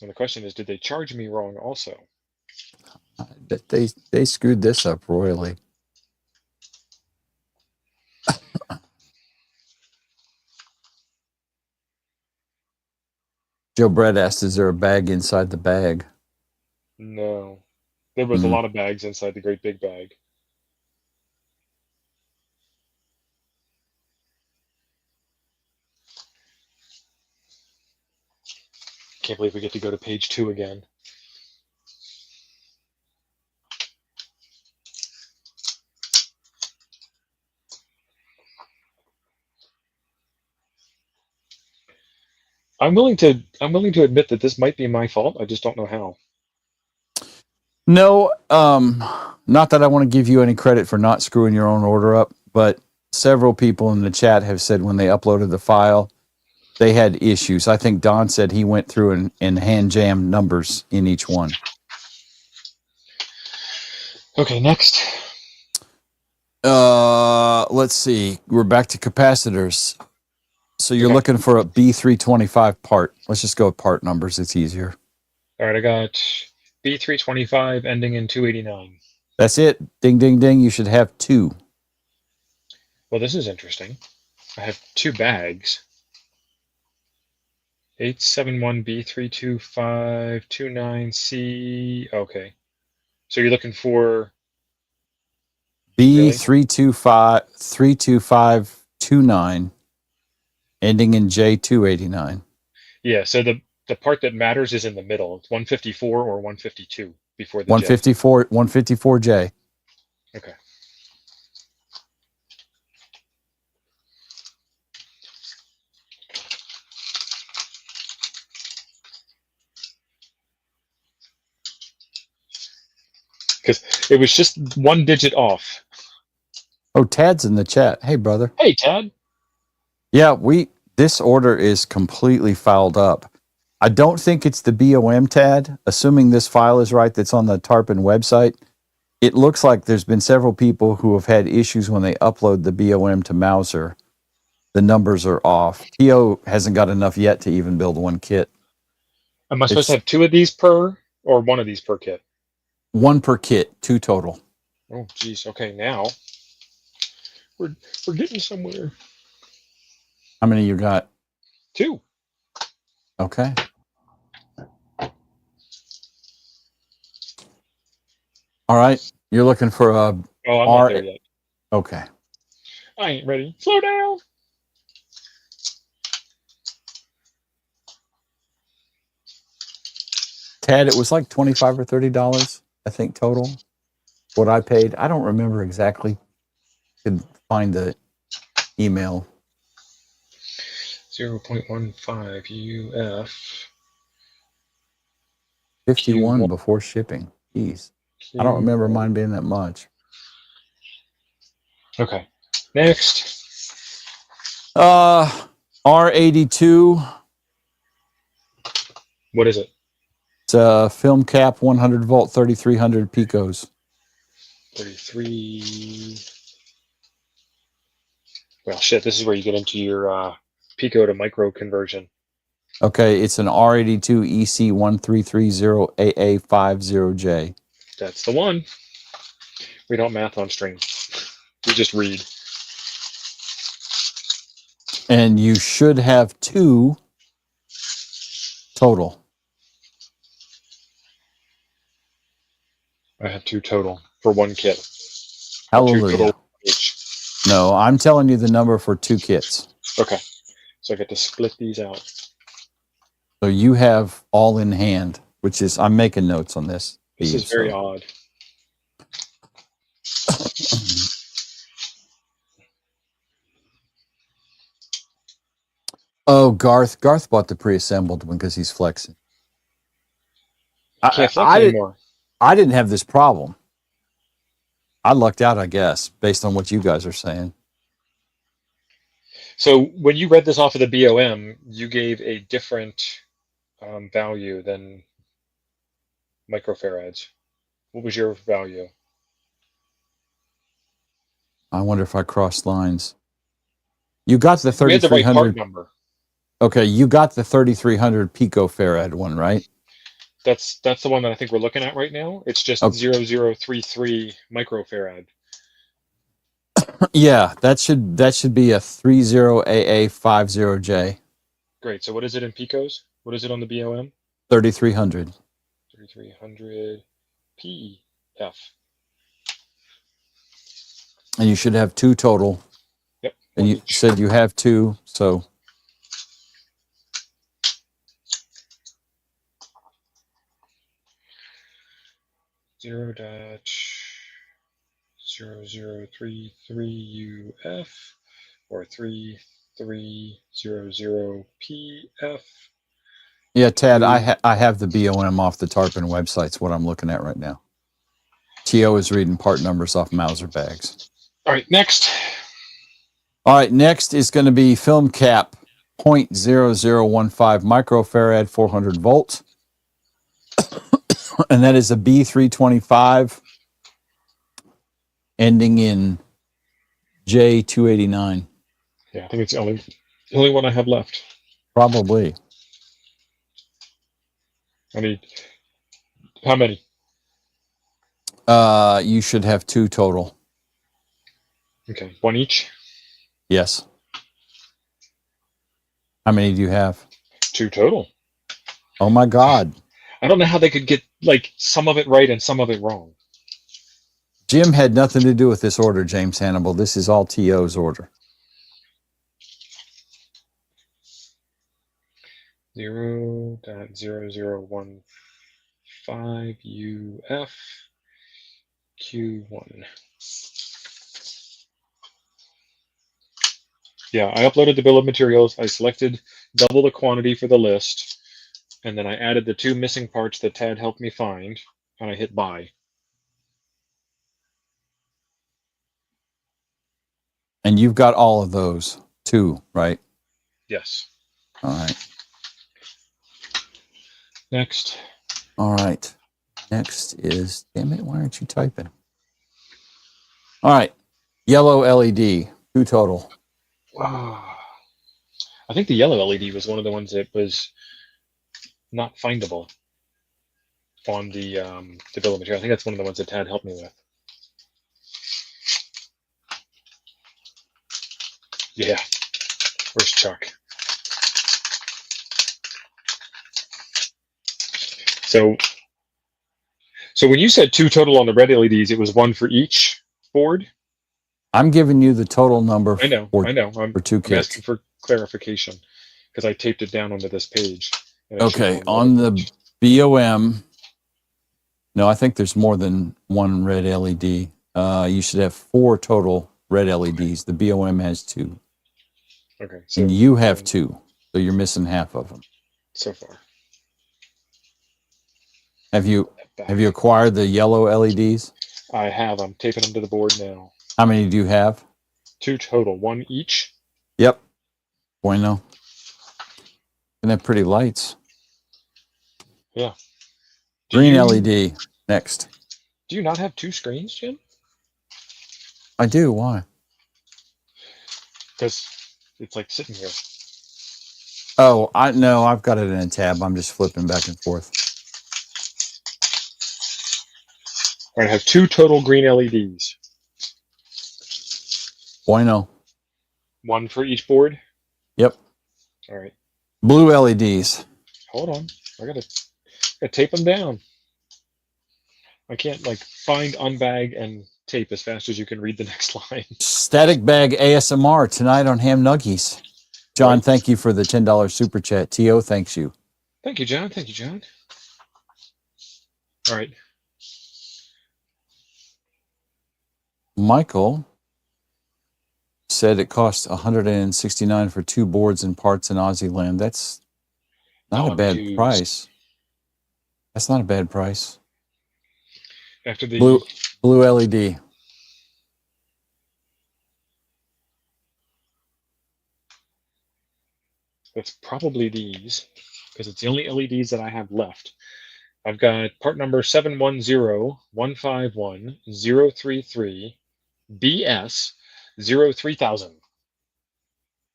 And the question is, did they charge me wrong also? They screwed this up royally. Joe Brett asked, "Is there a bag inside the bag?" No. There was a lot of bags inside the great big bag. Can't believe we get to go to page 2 again. I'm willing to admit that this might be my fault. I just don't know how. No, not that I want to give you any credit for not screwing your own order up, but several people in the chat have said when they uploaded the file, they had issues. I think Don said he went through and hand jammed numbers in each one. Okay, next. Let's see. We're back to capacitors. So you're looking for a B325 part. Let's just go with part numbers. It's easier. All right, I got B325 ending in 289. That's it. Ding, ding, ding. You should have 2. Well, this is interesting. I have 2 bags. 871B32529C. Okay. So you're looking for B325 32529 ending in J289. Yeah, so the part that matters is in the middle. It's 154 or 152 before the 154 154J. Okay. Because it was just 1 digit off. Oh, Tad's in the chat. Hey, brother. Hey, Tad. Yeah, this order is completely fouled up. I don't think it's the BOM, Tad. Assuming this file is right that's on the TARPN website, it looks like there's been several people who have had issues when they upload the BOM to Mouser. The numbers are off. TO hasn't got enough yet to even build one kit. Am I supposed to have 2 of these per, or 1 of these per kit? 1 per kit, 2 total. Oh, geez. Okay, now we're getting somewhere. How many you got? 2. Okay. All right. You're looking for a Oh, I'm not there yet. Okay. I ain't ready. Slow down. Tad, it was like $25 or $30, I think, total. What I paid. I don't remember exactly. Could find the email. 0.15 UF. 51 Q1. before shipping. Jeez. I don't remember mine being that much. Okay. Next. R82. What is it? It's a film cap 100 volt 3300 picos. 33. Well, shit, this is where you get into your pico to micro conversion. Okay, it's an R82 EC1330AA50J. That's the one. We don't math on stream. We just read. And you should have 2 total. I have 2 total for 1 kit. Hallelujah. 2 total each. No, I'm telling you the number for 2 kits. Okay. So I get to split these out. So you have all in hand, which is, I'm making notes on this. This is very odd. Oh, Garth bought the pre-assembled one because he's flexing. Can't flex anymore. I didn't have this problem. I lucked out, I guess, based on what you guys are saying. So when you read this off of the BOM, you gave a different value than microfarads. What was your value? I wonder if I crossed lines. You got the 3300. We had the right part number. Okay, you got the 3300 picofarad one, right? That's the one that I think we're looking at right now. It's just Okay. 0033 microfarad. Yeah, that should be a 30AA50J. Great. So what is it in picos? What is it on the BOM? 3300. 3300 PF. And you should have 2 total. Yep. And you Each. said you have 2, so 0.0033UF or 3300PF. yeah, Tad, I have the BOM off the TARPN website. It's what I'm looking at right now. TO is reading part numbers off Mauser bags. All right, next. All right, next is going to be film cap 0.0015 microfarad 400 volt. And that is a B325 ending in J289. Yeah, I think it's the only one I have left. Probably. I need how many? You should have 2 total. Okay, 1 each. Yes. How many do you have? 2 total. Oh my God. I don't know how they could get like some of it right and some of it wrong. Jim had nothing to do with this order, James Hannibal. This is all TO's order. 0.0015UF Q1. Yeah, I uploaded the bill of materials. I selected double the quantity for the list, and then I added the 2 missing parts that Tad helped me find, and I hit buy. And you've got all of those too, right? Yes. All right. Next. All right. Next is, damn it, why aren't you typing? All right. Yellow LED, 2 total. I think the yellow LED was one of the ones that was not findable on the bill of material. I think that's one of the ones that Tad helped me with. Yeah. Where's Chuck? So when you said 2 total on the red LEDs, it was 1 for each board? I'm giving you the total number I know. for 2 I'm kits. asking for clarification because I taped it down onto this page. Okay, on the BOM, no, I think there's more than 1 red LED. You should have 4 total red LEDs. The BOM has 2. Okay. So And you have 2, so you're missing half of them. So far. Have you acquired the yellow LEDs? I have. I'm taping them to the board now. How many do you have? 2 total. 1 each? Yep. Bueno. And they're pretty lights. Yeah. Green LED, next. Do you not have 2 screens, Jim? I do, why? Because it's like sitting here. Oh, no, I've got it in a tab. I'm just flipping back and forth. I have 2 total green LEDs. Bueno. 1 for each board? Yep. All right. Blue LEDs. Hold on. I gotta tape them down. I can't like find, unbag, and tape as fast as you can read the next line. Static Bag ASMR tonight on Ham Nuggies. John, thank you for the $10 super chat. T.O. thanks you. Thank you, John. Thank you, John. All right. Michael said it cost $169 for 2 boards and parts in Aussie land. That's not a bad price. That's not a bad price. After the blue LED. That's probably these, because it's the only LEDs that I have left. I've got part number 710151033 BS 03000.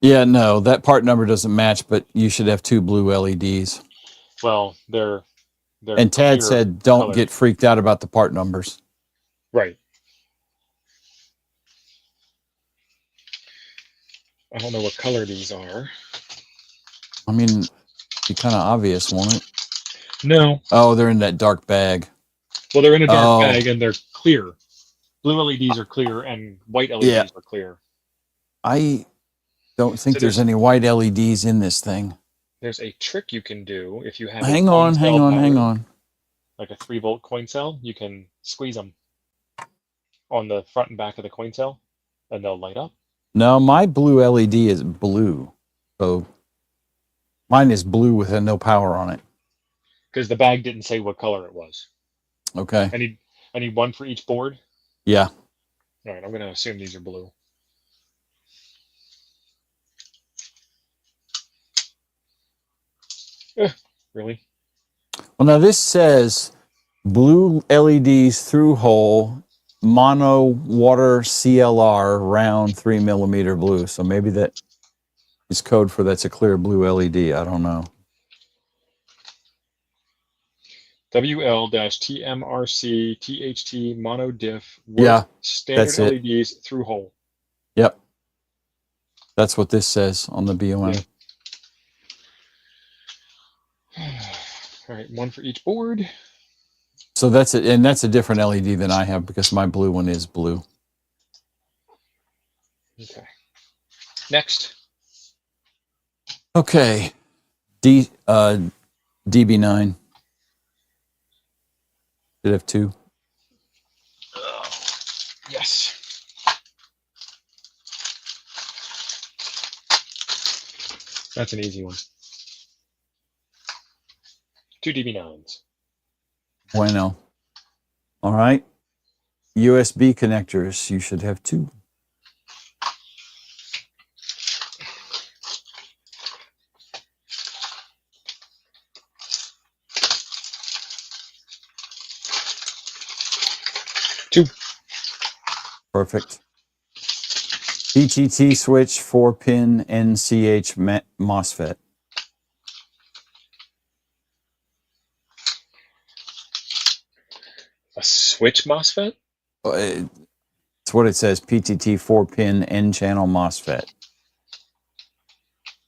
Yeah, no, that part number doesn't match, but you should have 2 blue LEDs. Well, they're They're And Tad clear said, don't color. get freaked out about the part numbers. Right. I don't know what color these are. I mean, be kind of obvious, won't it? No. Oh, they're in that dark bag. Well, they're in a dark bag and they're clear. Blue LEDs are clear and white LEDs are clear. I don't think there's any white LEDs in this thing. There's a trick you can do if you have Hang on. like a 3-volt coin cell. You can squeeze them on the front and back of the coin cell, and they'll light up. No, my blue LED is blue, so mine is blue with no power on it. Because the bag didn't say what color it was. Okay. I need one for each board. Yeah. All right, I'm going to assume these are blue. Really? Well, now this says blue LEDs through hole, mono water CLR round 3mm blue. So maybe that is code for that's a clear blue LED. I don't know. WL-TMRC THT mono diff. Yeah, standard that's it. LEDs through hole. Yep. That's what this says on the BOM. Yeah. All right, one for each board. So that's it, and that's a different LED than I have because my blue one is blue. Okay. Next. Okay. DB9. Should have 2. Yes. That's an easy one. 2 DB9s. Bueno. All right. USB connectors. You should have 2. Perfect. PTT switch 4-pin NCH MOSFET. A switch MOSFET? It's what it says, PTT 4-pin N-channel MOSFET.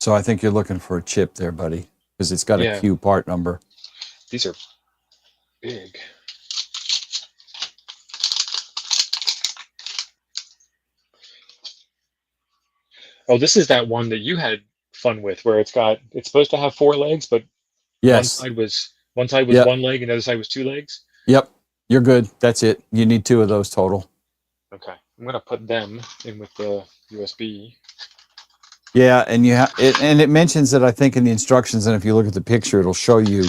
So I think you're looking for a chip there, buddy, because it's got a Q part number. These are big. Oh, this is that one that you had fun with, where it's supposed to have 4 legs, but yes, one side was 1 leg and the other side was 2 legs. Yep, you're good. That's it. You need 2 of those total. Okay, I'm gonna put them in with the USB. Yeah, and it mentions that I think in the instructions, and if you look at the picture, it'll show you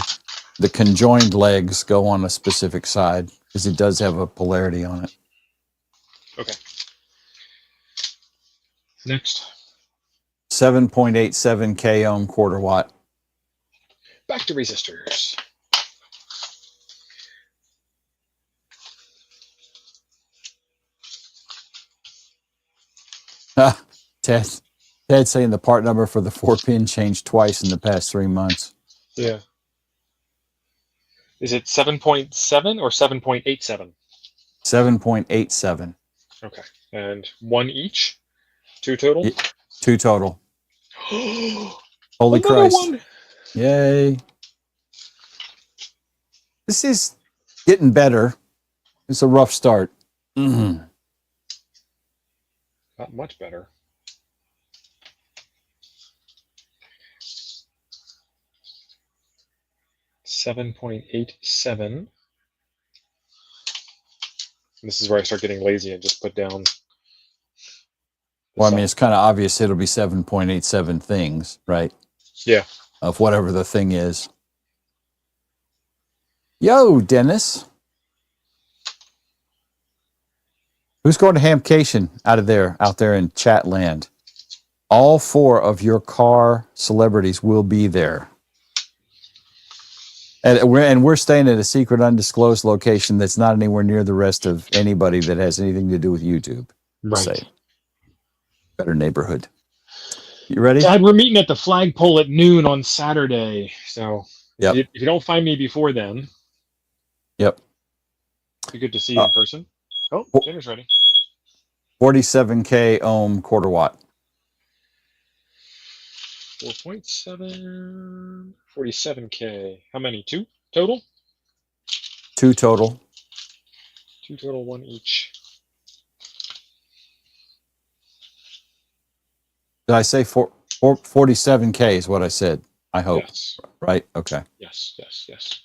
the conjoined legs go on a specific side because it does have a polarity on it. Okay. Next. 7.87 K ohm quarter watt. Back to resistors. Ted's saying the part number for the 4-pin changed twice in the past 3 months. Yeah. Is it 7.7 or 7.87? 7.87. Okay. And 1 each? 2 total? 2 total. Holy Christ. One. Yay. This is getting better. It's a rough start. Not much better. .87. This is where I start getting lazy and just put down. Well, I mean, it's kind of obvious it'll be 7.87 things, right? Yeah. Of whatever the thing is. Yo, Dennis. Who's going to Hamcation out there in chat land? All 4 of your car celebrities will be there. And we're staying at a secret, undisclosed location that's not anywhere near the rest of anybody that has anything to do with YouTube. Right. Say. Better neighborhood. You ready? Dad, we're meeting at the flagpole at noon on Saturday. So Yep. If you don't find me before then, Yep. be good to see you in person. Oh, dinner's ready. 47K ohm quarter watt. 4.7, 47K. How many? Two total? 2 total. 2 total, 1 each. Did I say 47K is what I said? I hope. Yes. Right? Okay. Yes, yes, yes.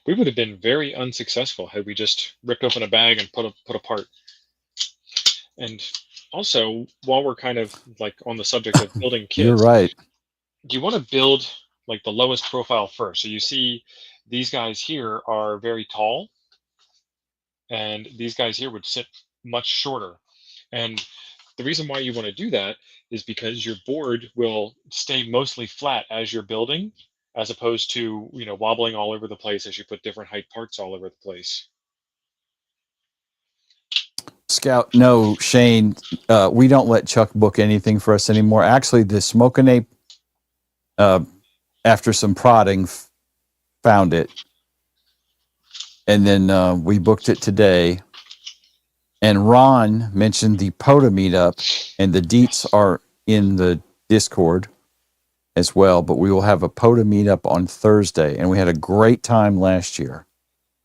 We would have been very unsuccessful had we just ripped open a bag and put a part. And also, while we're kind of like on the subject of building You're kits, right. you want to build like the lowest profile first. So you see these guys here are very tall, and these guys here would sit much shorter. And the reason why you want to do that is because your board will stay mostly flat as you're building, as opposed to, you know, wobbling all over the place as you put different height parts all over the place. Scout, no, Shane, we don't let Chuck book anything for us anymore. Actually, the Smokin' Ape, after some prodding, found it. And then we booked it today. And Ron mentioned the POTA meetup, and the deets are in the Discord as well. But we will have a POTA meetup on Thursday, and we had a great time last year.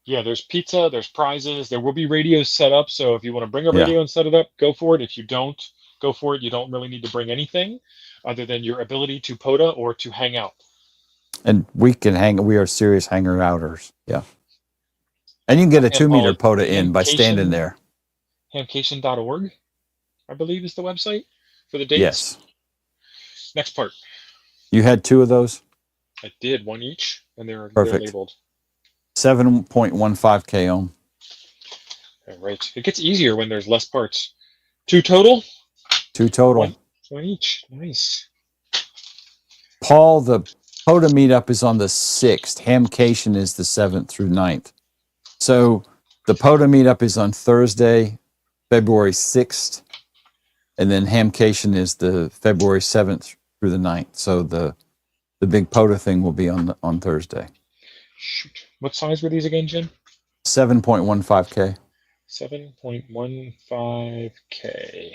Yeah, there's pizza, there's prizes, there will be radios set up. So if you want to bring a radio and set it up, go for it. If you don't, go for it. You don't really need to bring anything other than your ability to POTA or to hang out. And we can hang. We are serious hanger outers. Yeah. And you can get a 2-meter POTA in by standing there. Hamcation.org, I believe, is the website for the dates. Yes. Next part. You had 2 of those? I did, 1 each, and they're labeled. 7.15K ohm. All right. It gets easier when there's less parts. 2 total? 2 total. 1 each. Nice. Paul, the POTA meetup is on the 6th. Hamcation is the 7th through 9th. So the POTA meetup is on Thursday, February 6th. And then Hamcation is the February 7th through the 9th. So the big POTA thing will be on Thursday. Shoot. What size were these again, Jim? 7.15K. 7.15K.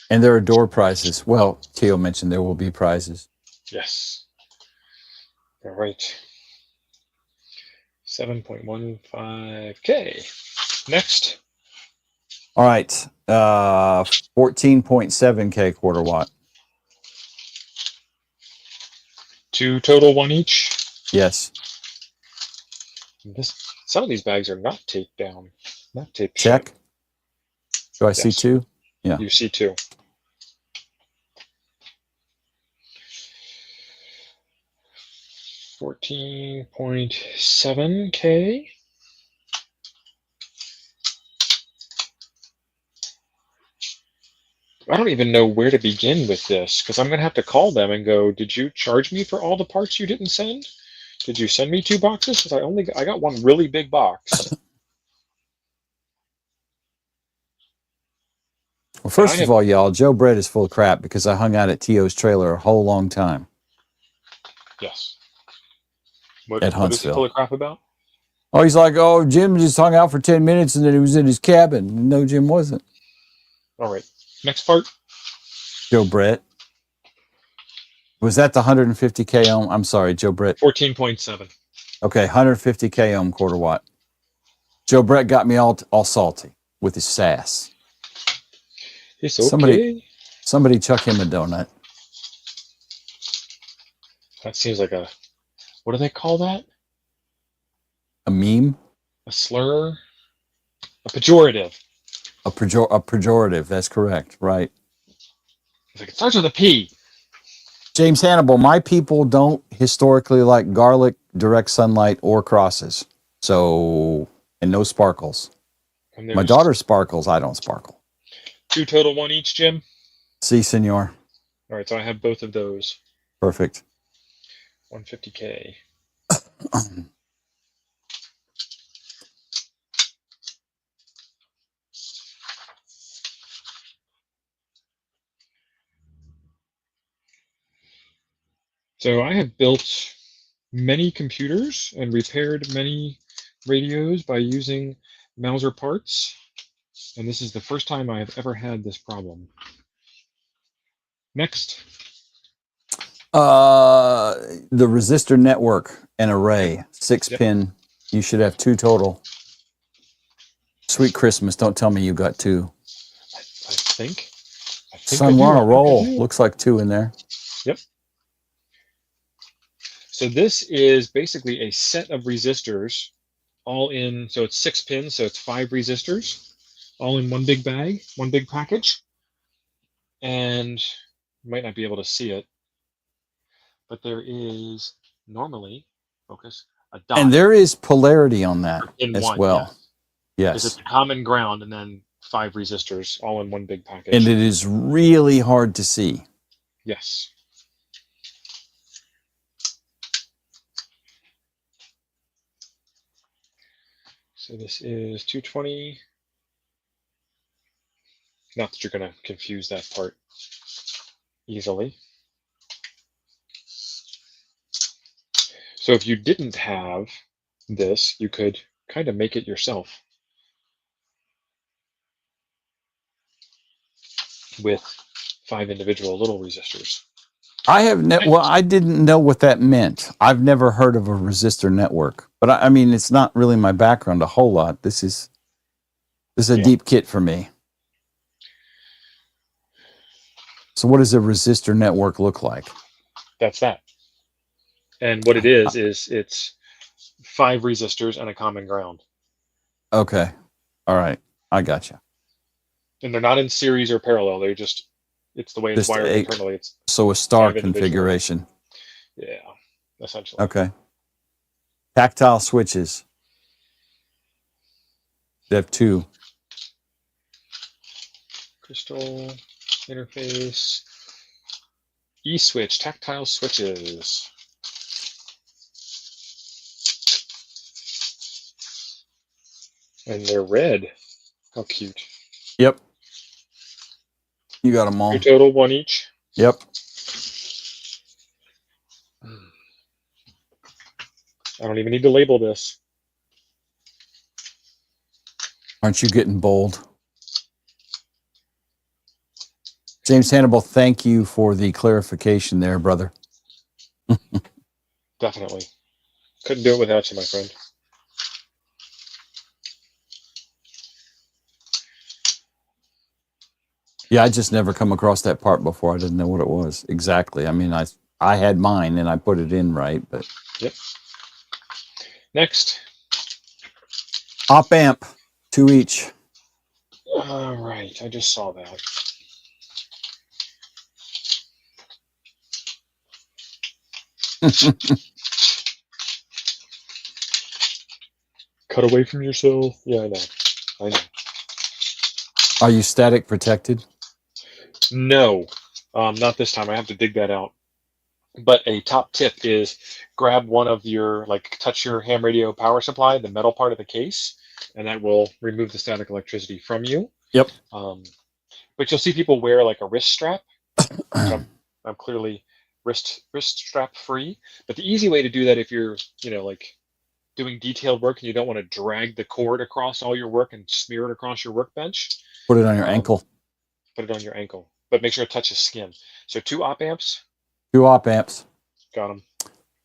And there are door prizes. Well, Teo mentioned there will be prizes. Yes. All right. 7.15K. Next. All right. 14.7K quarter watt. 2 total, 1 each. Yes. Some of these bags are not taped down. Not taped. Check. Shut. Do I see 2? Yeah. You see 2. $14.7K. I don't even know where to begin with this, because I'm going to have to call them and go, did you charge me for all the parts you didn't send? Did you send me 2 boxes? Because I got 1 really big box. Well, first of all, y'all, Joe Brett is full of crap because I hung out at Teo's trailer a whole long time. Yes. At Huntsville. What is he full of crap about? Oh, he's like, oh, Jim just hung out for 10 minutes and then he was in his cabin. No, Jim wasn't. All right. Next part. Joe Brett. Was that the 150K ohm? I'm sorry, Joe Brett. 14.7. Okay, 150K ohm quarter watt. Joe Brett got me all salty with his sass. It's okay. Somebody chuck him a donut. That seems like a, what do they call that? A meme? A slur? A pejorative. A pejorative, that's correct, right. It's like, it starts with a P. James Hannibal, my people don't historically like garlic, direct sunlight, or crosses. So, and no sparkles. And my daughter sparkles, I don't sparkle. 2 total, 1 each, Jim? Si, senor. All right, so I have both of those. Perfect. 150K. So I have built many computers and repaired many radios by using Mauser parts, and this is the first time I have ever had this problem. Next. The resistor network and array, Yep. 6-pin. You should have 2 total. Sweet Christmas. Don't tell me you got 2. I think Son, we're on a roll. Looks like 2 in there. Yep. So this is basically a set of resistors all in, so it's 6 pins, so it's 5 resistors, all in one big bag, one big package. And you might not be able to see it, but there is normally, focus, a dot. And there is polarity on that in as one, well. Because Yes. it's a common ground and then 5 resistors all in one big package. And it is really hard to see. Yes. So this is 220. Not that you're going to confuse that part easily. So if you didn't have this, you could kind of make it yourself with 5 individual little resistors. I didn't know what that meant. I've never heard of a resistor network, but I mean, it's not really my background a whole lot. This is a deep kit for me. So what does a resistor network look like? That's that. And what it is it's 5 resistors and a common ground. Okay. All right. I gotcha. And they're not in series or parallel. They're just, it's the way it's wired internally. It's so a star configuration. Yeah, essentially. Okay. Tactile switches. They have 2. Crystal interface. E-switch, tactile switches. And they're red. How cute. Yep. You got them all. 2 total, 1 each. Yep. I don't even need to label this. Aren't you getting bold? James Hannibal, thank you for the clarification there, brother. Definitely. Couldn't do it without you, my friend. Yeah, I just never come across that part before. I didn't know what it was exactly. I mean, I had mine and I put it in right, but. Yep. Next. Op amp, 2 each. All right, I just saw that. Cut away from yourself. Yeah, I know. Are you static protected? No, not this time. I have to dig that out. But a top tip is grab one of your, touch your ham radio power supply, the metal part of the case, and that will remove the static electricity from you. Yep. But you'll see people wear like a wrist strap. I'm clearly wrist strap free. But the easy way to do that, if you're, doing detailed work and you don't want to drag the cord across all your work and smear it across your workbench, put it on your ankle. Put it on your ankle, but make sure it touches skin. So 2 op amps. 2 op amps. Got them.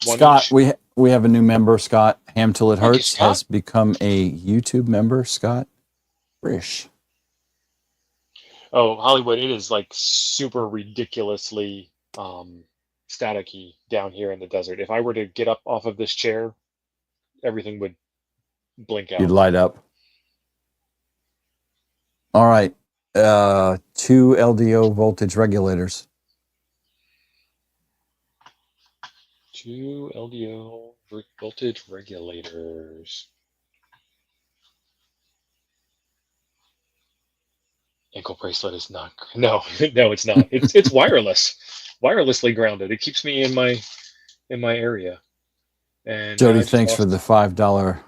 Scott, we have a new member. Scott Ham Till It Hurts Scott has become a YouTube member. Scott Frisch. Oh, Hollywood! It is like super ridiculously staticky down here in the desert. If I were to get up off of this chair, everything would blink out. You'd light up. All right. 2 LDO voltage regulators. 2 LDO voltage regulators. Ankle bracelet is not. No, no, it's not. It's wireless, wirelessly grounded. It keeps me in my area. And now Jody, I just thanks for lost. the $5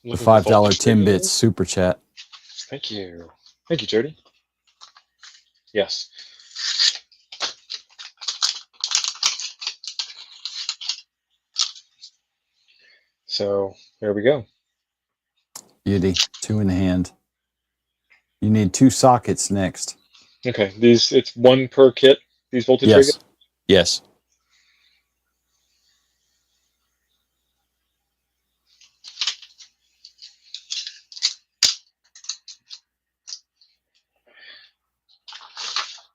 Looking for voltage Timbits signals. super chat. Thank you, Jody. Yes. So there we go. Beauty, 2 in the hand. You need 2 sockets next. Okay, it's 1 per kit. These voltage regulators. Yes.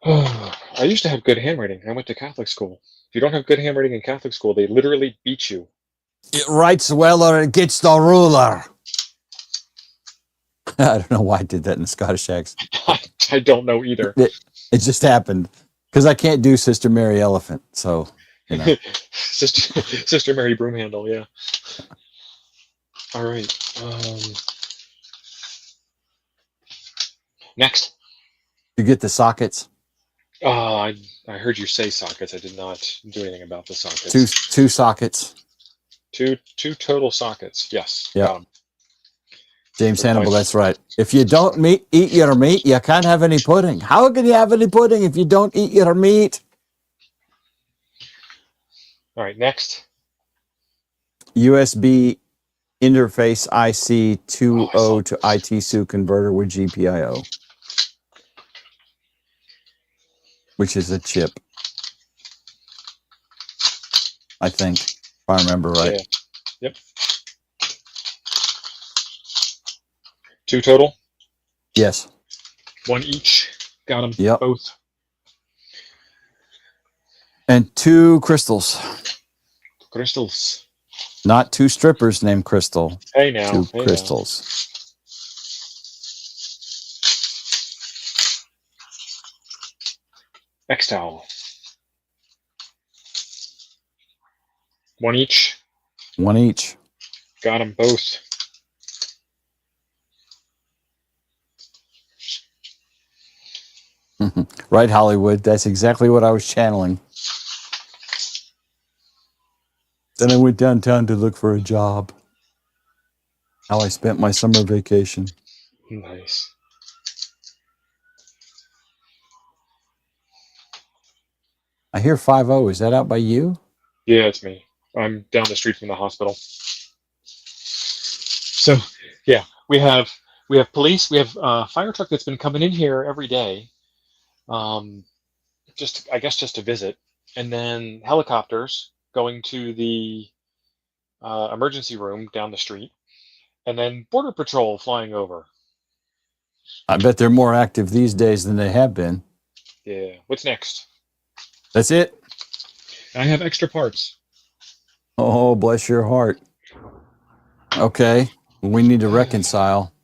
I used to have good handwriting. I went to Catholic school. If you don't have good handwriting in Catholic school, they literally beat you. It writes well or it gets the ruler. I don't know why I did that in the Scottish accent. I don't know either. It just happened because I can't do Sister Mary Elephant. So, you know. Sister Mary Broomhandle, yeah. All right. Next. You get the sockets? I heard you say sockets. I did not do anything about the sockets. Two sockets. Two total sockets. Yes. Yeah. Got 'em. James Hannibal, that's right. If you don't eat your meat, you can't have any pudding. How can you have any pudding if you don't eat your meat? All right, next. USB interface IC 2.0 to ITSU converter with GPIO, which is a chip, I think, if I remember right. Yeah. Yep. 2 total? Yes. 1 each. Got them. Yep. Both. And 2 crystals. Crystals. Not 2 strippers named Crystal. Hey now. 2 crystals. X-Towel. 1 each. 1 each. Got them both. Right, Hollywood. That's exactly what I was channeling. Then I went downtown to look for a job. How I spent my summer vacation. Nice. I hear 5-0. Is that out by you? Yeah, it's me. I'm down the street from the hospital. So, yeah, we have police. We have a fire truck that's been coming in here every day. I guess just to visit, and then helicopters going to the emergency room down the street, and then border patrol flying over. I bet they're more active these days than they have been. Yeah. What's next? That's it? I have extra parts. Oh, bless your heart. Okay. We need to reconcile.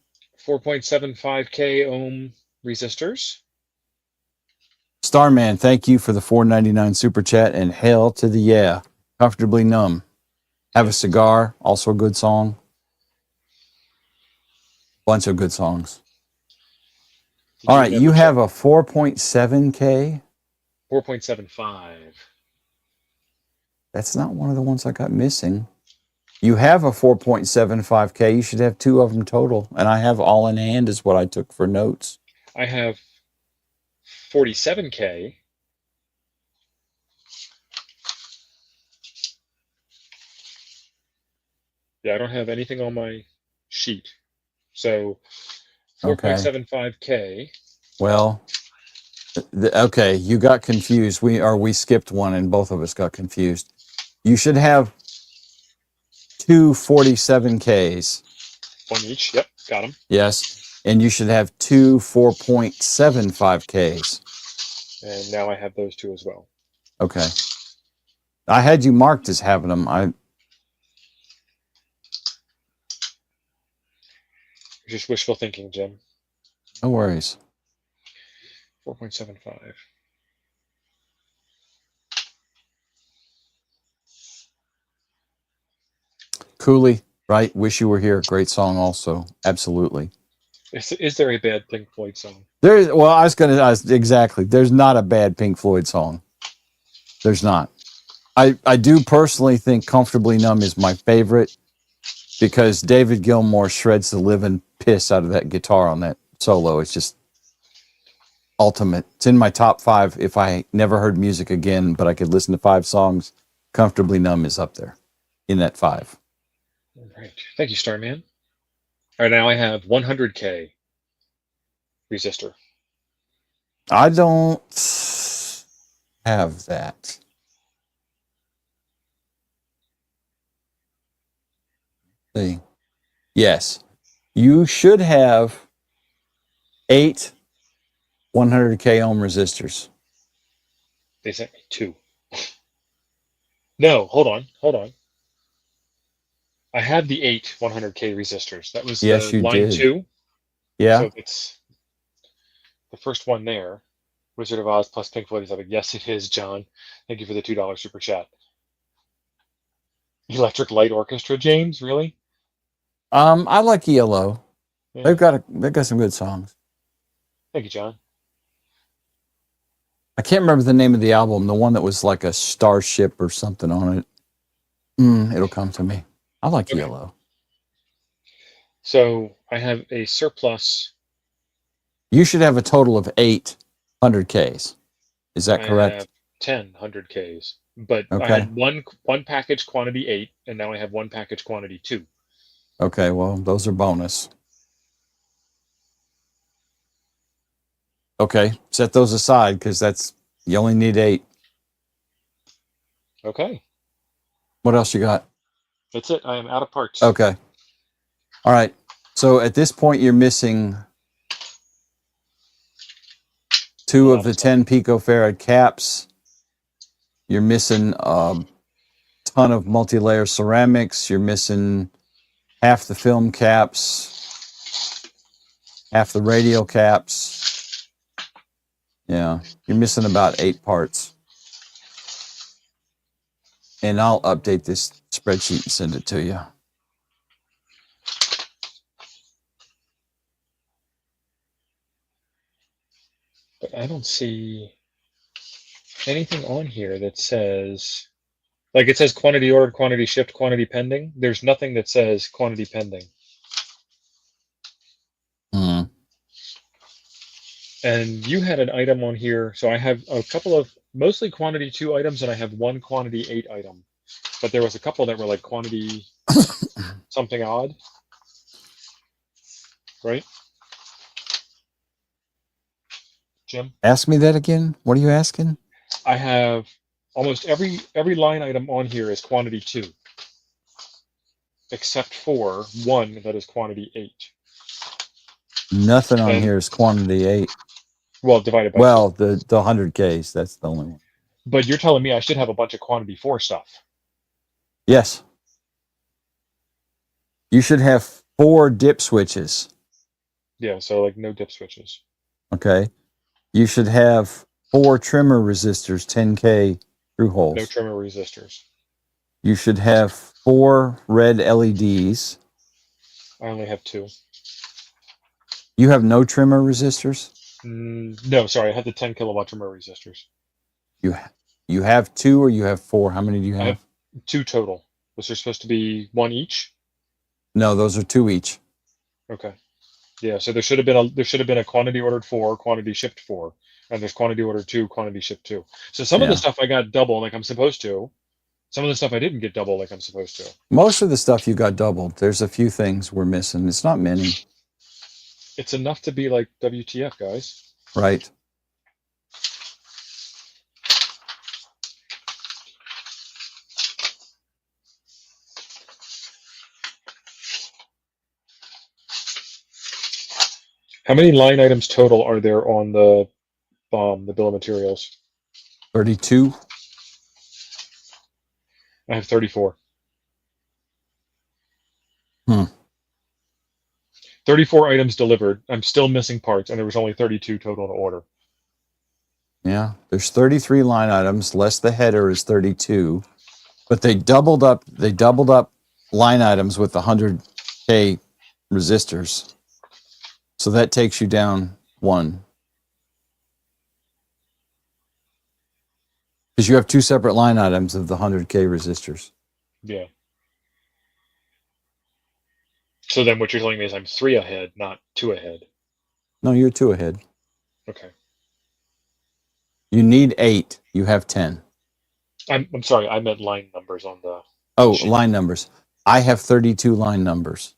4.75K ohm resistors. Starman, thank you for the $4.99 super chat, and hell to the yeah. Comfortably numb. Have a cigar, also a good song. Bunch of good songs. All right, you have a 4.7K. 4.75. That's not one of the ones I got missing. You have a 4.75K. You should have 2 of them total. And I have all in hand is what I took for notes. I have 47K. Yeah, I don't have anything on my sheet. So 4.75K. Well, okay, you got confused. We skipped one and both of us got confused. You should have 2 47Ks. 1 each. Yep, got them. Yes. And you should have 2 4.75Ks. And now I have those 2 as well. Okay. I had you marked as having them. Just wishful thinking, Jim. No worries. 4.75. Cooley, right? Wish You Were Here. Great song also. Absolutely. Is there a bad Pink Floyd song? Exactly. There's not a bad Pink Floyd song. There's not. I do personally think Comfortably Numb is my favorite because David Gilmour shreds the living piss out of that guitar on that solo. It's just ultimate. It's in my top 5. If I never heard music again, but I could listen to 5 songs, Comfortably Numb is up there in that 5. All right. Thank you, Starman. All right, now I have 100K resistor. I don't have that. See. Yes. You should have 8 100K ohm resistors. They sent me 2. No, hold on. I have the 8 100K resistors. That was Yes, the you line did. 2. Yeah. So it's the first one there. Wizard of Oz plus Pink Floyd is epic. Yes, it is, John. Thank you for the $2 super chat. Electric Light Orchestra, James? Really? I like ELO. Yeah. They've got some good songs. Thank you, John. I can't remember the name of the album, the one that was like a starship or something on it. It'll come to me. I like Okay. ELO. So I have a surplus. You should have a total of 8 100Ks. Is that I correct? have 10 100Ks, but I Okay. had one package quantity 8, and now I have one package quantity 2. Okay, well, those are bonus. Okay, set those aside because you only need 8. Okay, What else you got? that's it. I am out of parts. Okay. All right. So at this point, you're missing 2 of the 10 picofarad caps. You're missing a ton of multi-layer ceramics. You're missing half the film caps, half the radial caps. Yeah, you're missing about 8 parts. And I'll update this spreadsheet and send it to you. But I don't see anything on here that says, like, it says quantity ordered, quantity shipped, quantity pending. There's nothing that says quantity pending. And you had an item on here. So I have a couple of mostly quantity 2 items, and I have one quantity 8 item. But there was a couple that were like quantity something odd. Right? Jim? Ask me that again. What are you asking? I have almost every line item on here is quantity 2, except for one that is quantity 8. Nothing on here is quantity 8. Well, divided by 2. The 100Ks, that's the only one. But you're telling me I should have a bunch of quantity 4 stuff. Yes. You should have 4 dip switches. Yeah, so like no dip switches. Okay. You should have 4 trimmer resistors, 10K through holes. No trimmer resistors. You should have 4 red LEDs. I only have 2. You have no trimmer resistors? No, sorry, I had the 10 kilowatt trimmer resistors. You have 2 or you have 4? How many do you have? I have 2 total. Was there supposed to be 1 each? No, those are 2 each. Okay. Yeah, so there should have been a quantity ordered 4, quantity shipped 4, and there's quantity ordered 2, quantity shipped 2. So some of the stuff I got double like I'm supposed to. Some of the stuff I didn't get double like I'm supposed to. Most of the stuff you got doubled. There's a few things we're missing. It's not many. It's enough to be like WTF, guys. Right. How many line items total are there on the bill of materials? 32. I have 34. 34 items delivered. I'm still missing parts, and there was only 32 total to order. Yeah, there's 33 line items, less the header is 32. But they doubled up line items with the 100K resistors. So that takes you down 1. Because you have 2 separate line items of the 100K resistors. Yeah. So then what you're telling me is I'm 3 ahead, not 2 ahead. No, you're 2 ahead. Okay. You need 8. You have 10. I'm sorry, I meant line numbers on the Oh, sheet. line numbers. I have 32 line numbers.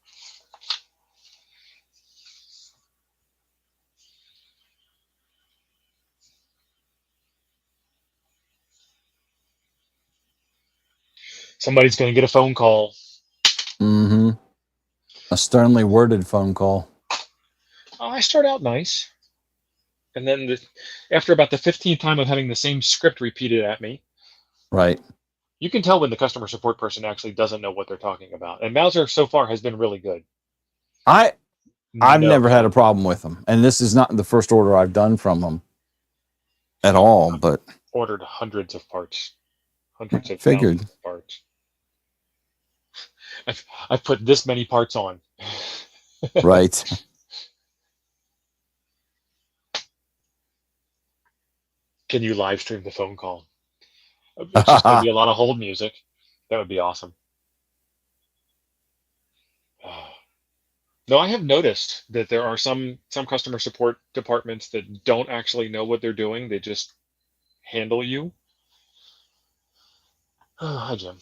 Somebody's going to get a phone call. Mm-hmm. A sternly worded phone call. I start out nice. And then after about the 15th time of having the same script repeated at me, Right. you can tell when the customer support person actually doesn't know what they're talking about. And Mauser so far has been really good. I've No. never had a problem with them. And this is not the first order I've done from them at all, but Ordered hundreds of parts. Hundreds of figured. thousands of parts. I've put this many parts on. Right. Can you live stream the phone call? It's just going to be a lot of hold music. That would be awesome. No, I have noticed that there are some customer support departments that don't actually know what they're doing. They just handle you. Oh, hi, Jim.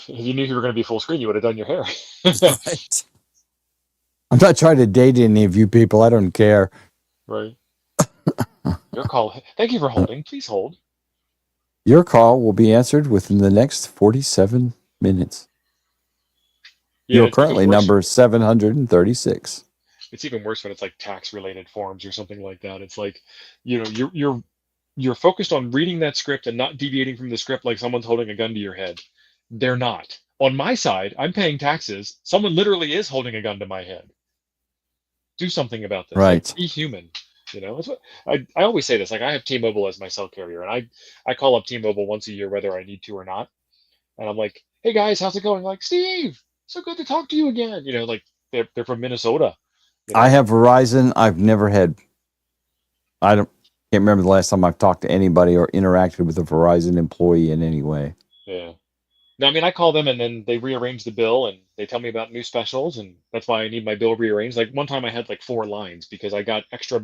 If you knew you were going to be full screen, you would have done your hair. Right. I'm not trying to date any of you people. I don't care. Right. Your call. Thank you for holding. Please hold. Your call will be answered within the next 47 minutes. Yeah, You're it's even currently worse. number 736. It's even worse when it's like tax-related forms or something like that. It's like, you're focused on reading that script and not deviating from the script like someone's holding a gun to your head. They're not. On my side, I'm paying taxes. Someone literally is holding a gun to my head. Do something about this. Like, Right. be human. That's what I always say this. Like, I have T-Mobile as my cell carrier, and I call up T-Mobile once a year whether I need to or not. And I'm like, hey guys, how's it going? Like, Steve, so good to talk to you again. Like they're from Minnesota. I have Verizon. I've never had, can't remember the last time I've talked to anybody or interacted with a Verizon employee in any way. Yeah. No, I mean, I call them and then they rearrange the bill and they tell me about new specials, and that's why I need my bill rearranged. Like one time I had like 4 lines because I got extra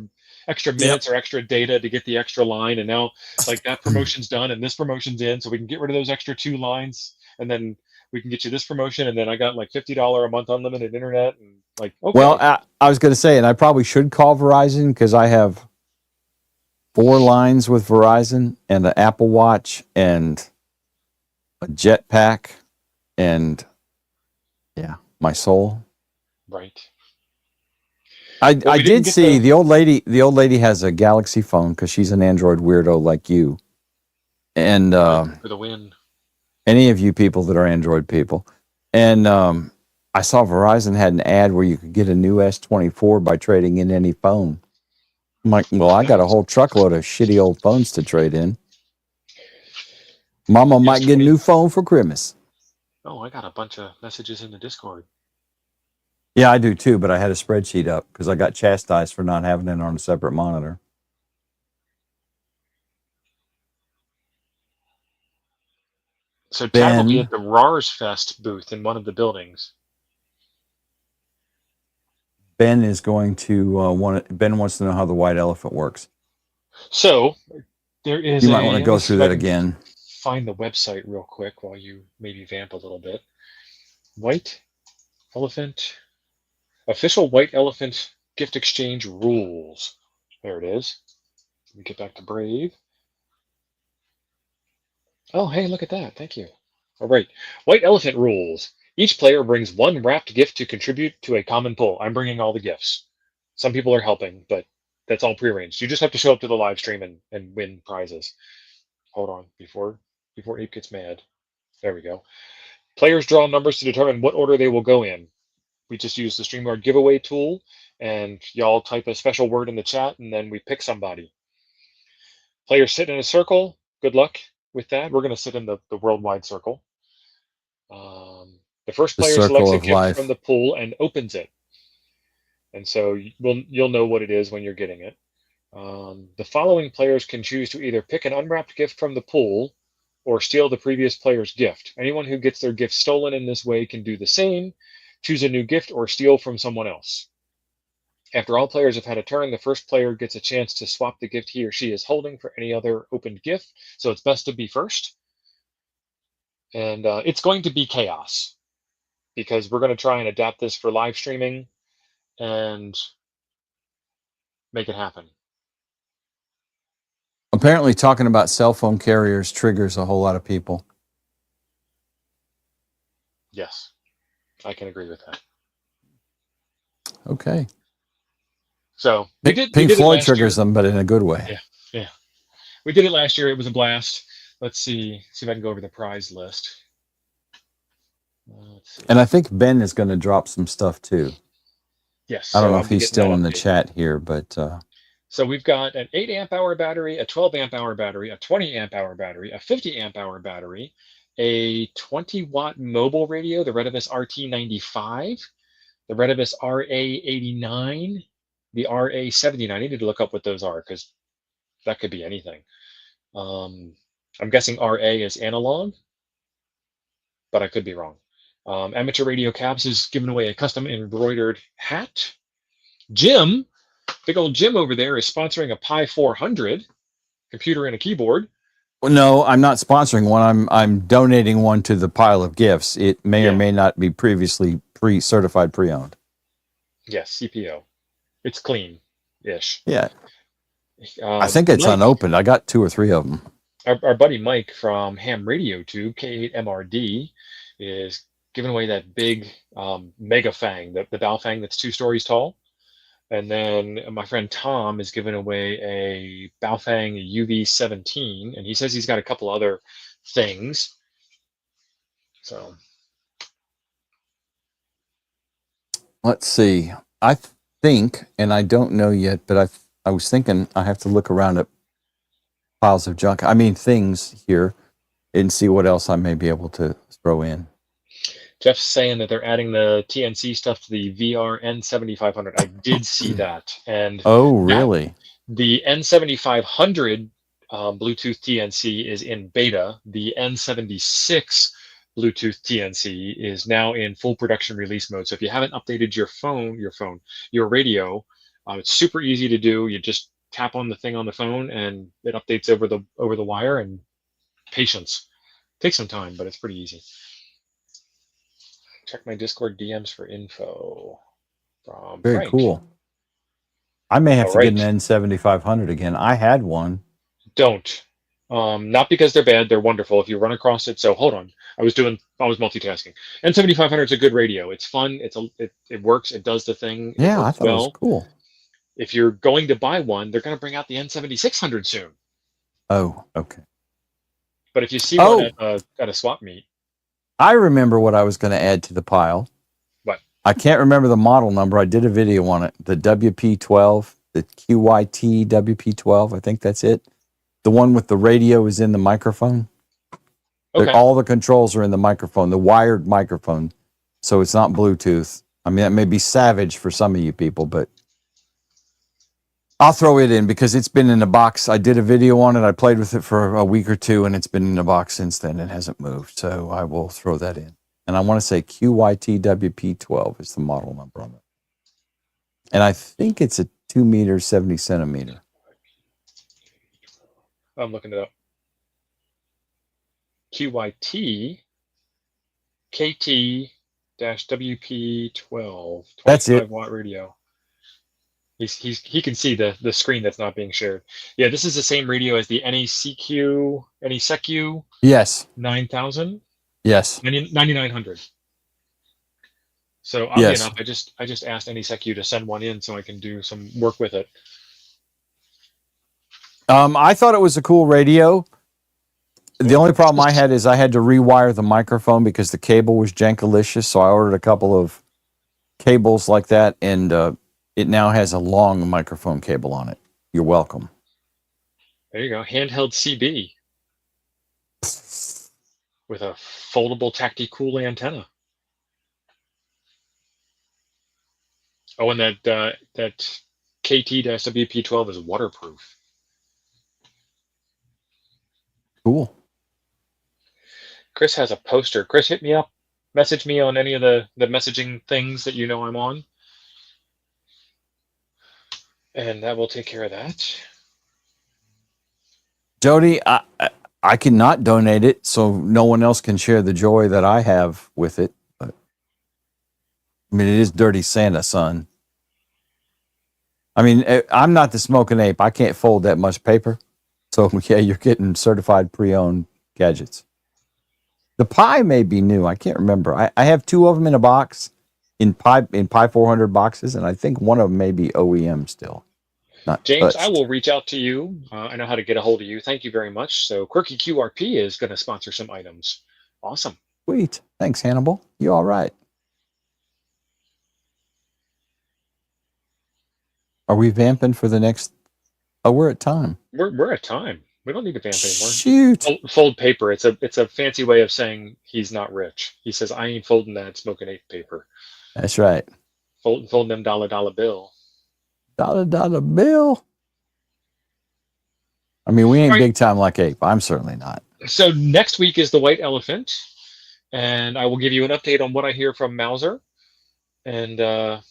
minutes or extra data to get the extra line, and now like that promotion's done and this promotion's in, so we can get rid of those extra 2 lines, and then we can get you this promotion, and then I got like $50 a month unlimited internet, and like, okay. Well, I was going to say, and I probably should call Verizon because I have 4 lines with Verizon and an Apple Watch and a jetpack and my soul. Right. I did see the old lady. The old lady has a Galaxy phone because she's an Android weirdo like you. And For the win. Any of you people that are Android people. And I saw Verizon had an ad where you could get a new S24 by trading in any phone. I'm like, well, I got a whole truckload of shitty old phones to trade in. Mama might get a new phone for Christmas. Oh, I got a bunch of messages in the Discord. Yeah, I do too, but I had a spreadsheet up because I got chastised for not having it on a separate monitor. So Chad will be at the Rars Fest booth in one of the buildings. Ben is going to Ben wants to know how the white elephant works. So there is you might want to go through that again. Find the website real quick while you maybe vamp a little bit. White elephant, official white elephant gift exchange rules. There it is. Let me get back to Brave. Oh, hey, look at that. Thank you. All right. White elephant rules. Each player brings 1 wrapped gift to contribute to a common pull. I'm bringing all the gifts. Some people are helping, but that's all prearranged. You just have to show up to the live stream and win prizes. Hold on, before Ape gets mad. There we go. Players draw numbers to determine what order they will go in. We just use the StreamYard giveaway tool, and y'all type a special word in the chat, and then we pick somebody. Players sit in a circle. Good luck with that. We're going to sit in the worldwide circle. The first The player circle selects a of gift life. from the pool and opens it. And so you'll know what it is when you're getting it. The following players can choose to either pick an unwrapped gift from the pool or steal the previous player's gift. Anyone who gets their gift stolen in this way can do the same, choose a new gift, or steal from someone else. After all players have had a turn, the first player gets a chance to swap the gift he or she is holding for any other opened gift. So it's best to be first. And it's going to be chaos because we're going to try and adapt this for live streaming and make it happen. Apparently, talking about cell phone carriers triggers a whole lot of people. Yes, I can agree with that. Okay. So we did Pink it Floyd last triggers year. them, but in a good way. Yeah. We did it last year. It was a blast. Let's see if I can go over the prize list. Let's see. And I think Ben is going to drop some stuff too. Yes. I don't So know I'll if be he's getting still that in the update. chat here, but So we've got an 8 amp hour battery, a 12 amp hour battery, a 20 amp hour battery, a 50 amp hour battery, a 20 watt mobile radio, the Retevis RT95, the Retevis RA89, the RA79. I needed to look up what those are because that could be anything. I'm guessing RA is analog, but I could be wrong. Amateur Radio Cabs is giving away a custom embroidered hat. Jim, big old Jim over there, is sponsoring a Pi 400 computer and a keyboard. well, no, I'm not sponsoring one. I'm donating one to the pile of gifts. It may or may not be previously certified pre-owned. Yes, CPO. It's clean-ish. Yeah. I think it's Mike, unopened. I got 2 or 3 of them. Our buddy Mike from Ham Radio Tube, K8MRD, is giving away that big Mega Fang, the Baofeng that's 2 stories tall. And then my friend Tom is giving away a Baofeng UV17, and he says he's got a couple other things. So Let's see. I think, and I don't know yet, but I was thinking I have to look around at piles of junk. I mean, things here, and see what else I may be able to throw in. Jeff's saying that they're adding the TNC stuff to the VR N7500. I did see that. And oh, really? The N7500 Bluetooth TNC is in beta. The N76 Bluetooth TNC is now in full production release mode. So if you haven't updated your radio, it's super easy to do. You just tap on the thing on the phone and it updates over the wire. And patience. Takes some time, but it's pretty easy. Check my Discord DMs for info from Very Frank. cool. I may have All to right. get an N7500 again. I had one. Don't. Not because they're bad. They're wonderful if you run across it. So hold on. I was multitasking. N7500 is a good radio. It's fun. It works. It does the thing. Yeah, It I works thought it was well. cool. If you're going to buy one, they're going to bring out the N7600 soon. Oh, okay. But if you see one at a swap meet. I remember what I was going to add to the pile. What? I can't remember the model number. I did a video on it. The WP12, the QYT WP12. I think that's it. The one with the radio is in the microphone. Okay. All the controls are in the microphone, the wired microphone. So it's not Bluetooth. I mean, that may be savage for some of you people, but I'll throw it in because it's been in a box. I did a video on it. I played with it for a week or two, and it's been in a box since then. It hasn't moved, so I will throw that in. And I want to say QYTWP12 is the model number on it. And I think it's a 2 meter, 70 centimeter. I'm looking it up. QYT KT-WP12. That's it. 25-watt radio. He can see the screen that's not being shared. Yeah, this is the same radio as the NECQ Yes. 9000. Yes. 9900. So oddly enough, I just asked NECQ to send one in so I can do some work with it. I thought it was a cool radio. The only problem I had is I had to rewire the microphone because the cable was jankalicious. So I ordered a couple of cables like that, and it now has a long microphone cable on it. You're welcome. There you go. Handheld CB with a foldable Tacti-Cool antenna. Oh, and that KT-WP12 is waterproof. Cool. Chris has a poster. Chris, hit me up. Message me on any of the messaging things that you know I'm on. And that will take care of that. Jody, I cannot donate it, so no one else can share the joy that I have with it. But, I mean, it is Dirty Santa, son. I mean, I'm not the smoking ape. I can't fold that much paper. So, yeah, you're getting certified pre-owned gadgets. The Pi may be new. I can't remember. I have two of them in a box in Pi 400 boxes, and I think one of them may be OEM still, not James, I touched. will reach out to you. I know how to get a hold of you. Thank you very much. So Quirky QRP is going to sponsor some items. Awesome. Sweet. Thanks, Hannibal. You all right? Are we vamping for the next? Oh, we're at time. We're at time. We don't need to vamp anymore. Shoot. Fold paper. It's a fancy way of saying he's not rich. He says, I ain't folding that smoking ape paper. That's right. Fold them dollar bill. Dollar bill. I mean, we ain't Right. big time like ape. I'm certainly not. So next week is the white elephant, and I will give you an update on what I hear from Mauser. And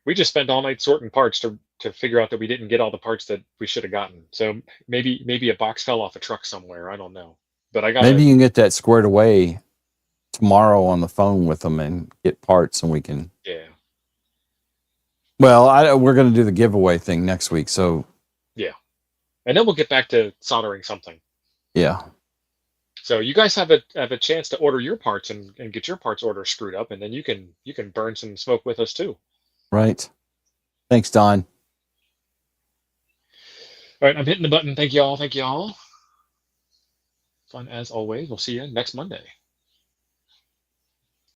we just spent all night sorting parts to figure out that we didn't get all the parts that we should have gotten. So maybe a box fell off a truck somewhere. I don't know. But I got Maybe you can get that squared away tomorrow on the phone with them and get parts, and we can. Yeah. Well, we're going to do the giveaway thing next week, so Yeah. And then we'll get back to soldering something. yeah. So you guys have a chance to order your parts and get your parts order screwed up, and then you can burn some smoke with us too. Right. Thanks, Don. All right, I'm hitting the button. Thank you all. Thank you all. Fun as always. We'll see you next Monday.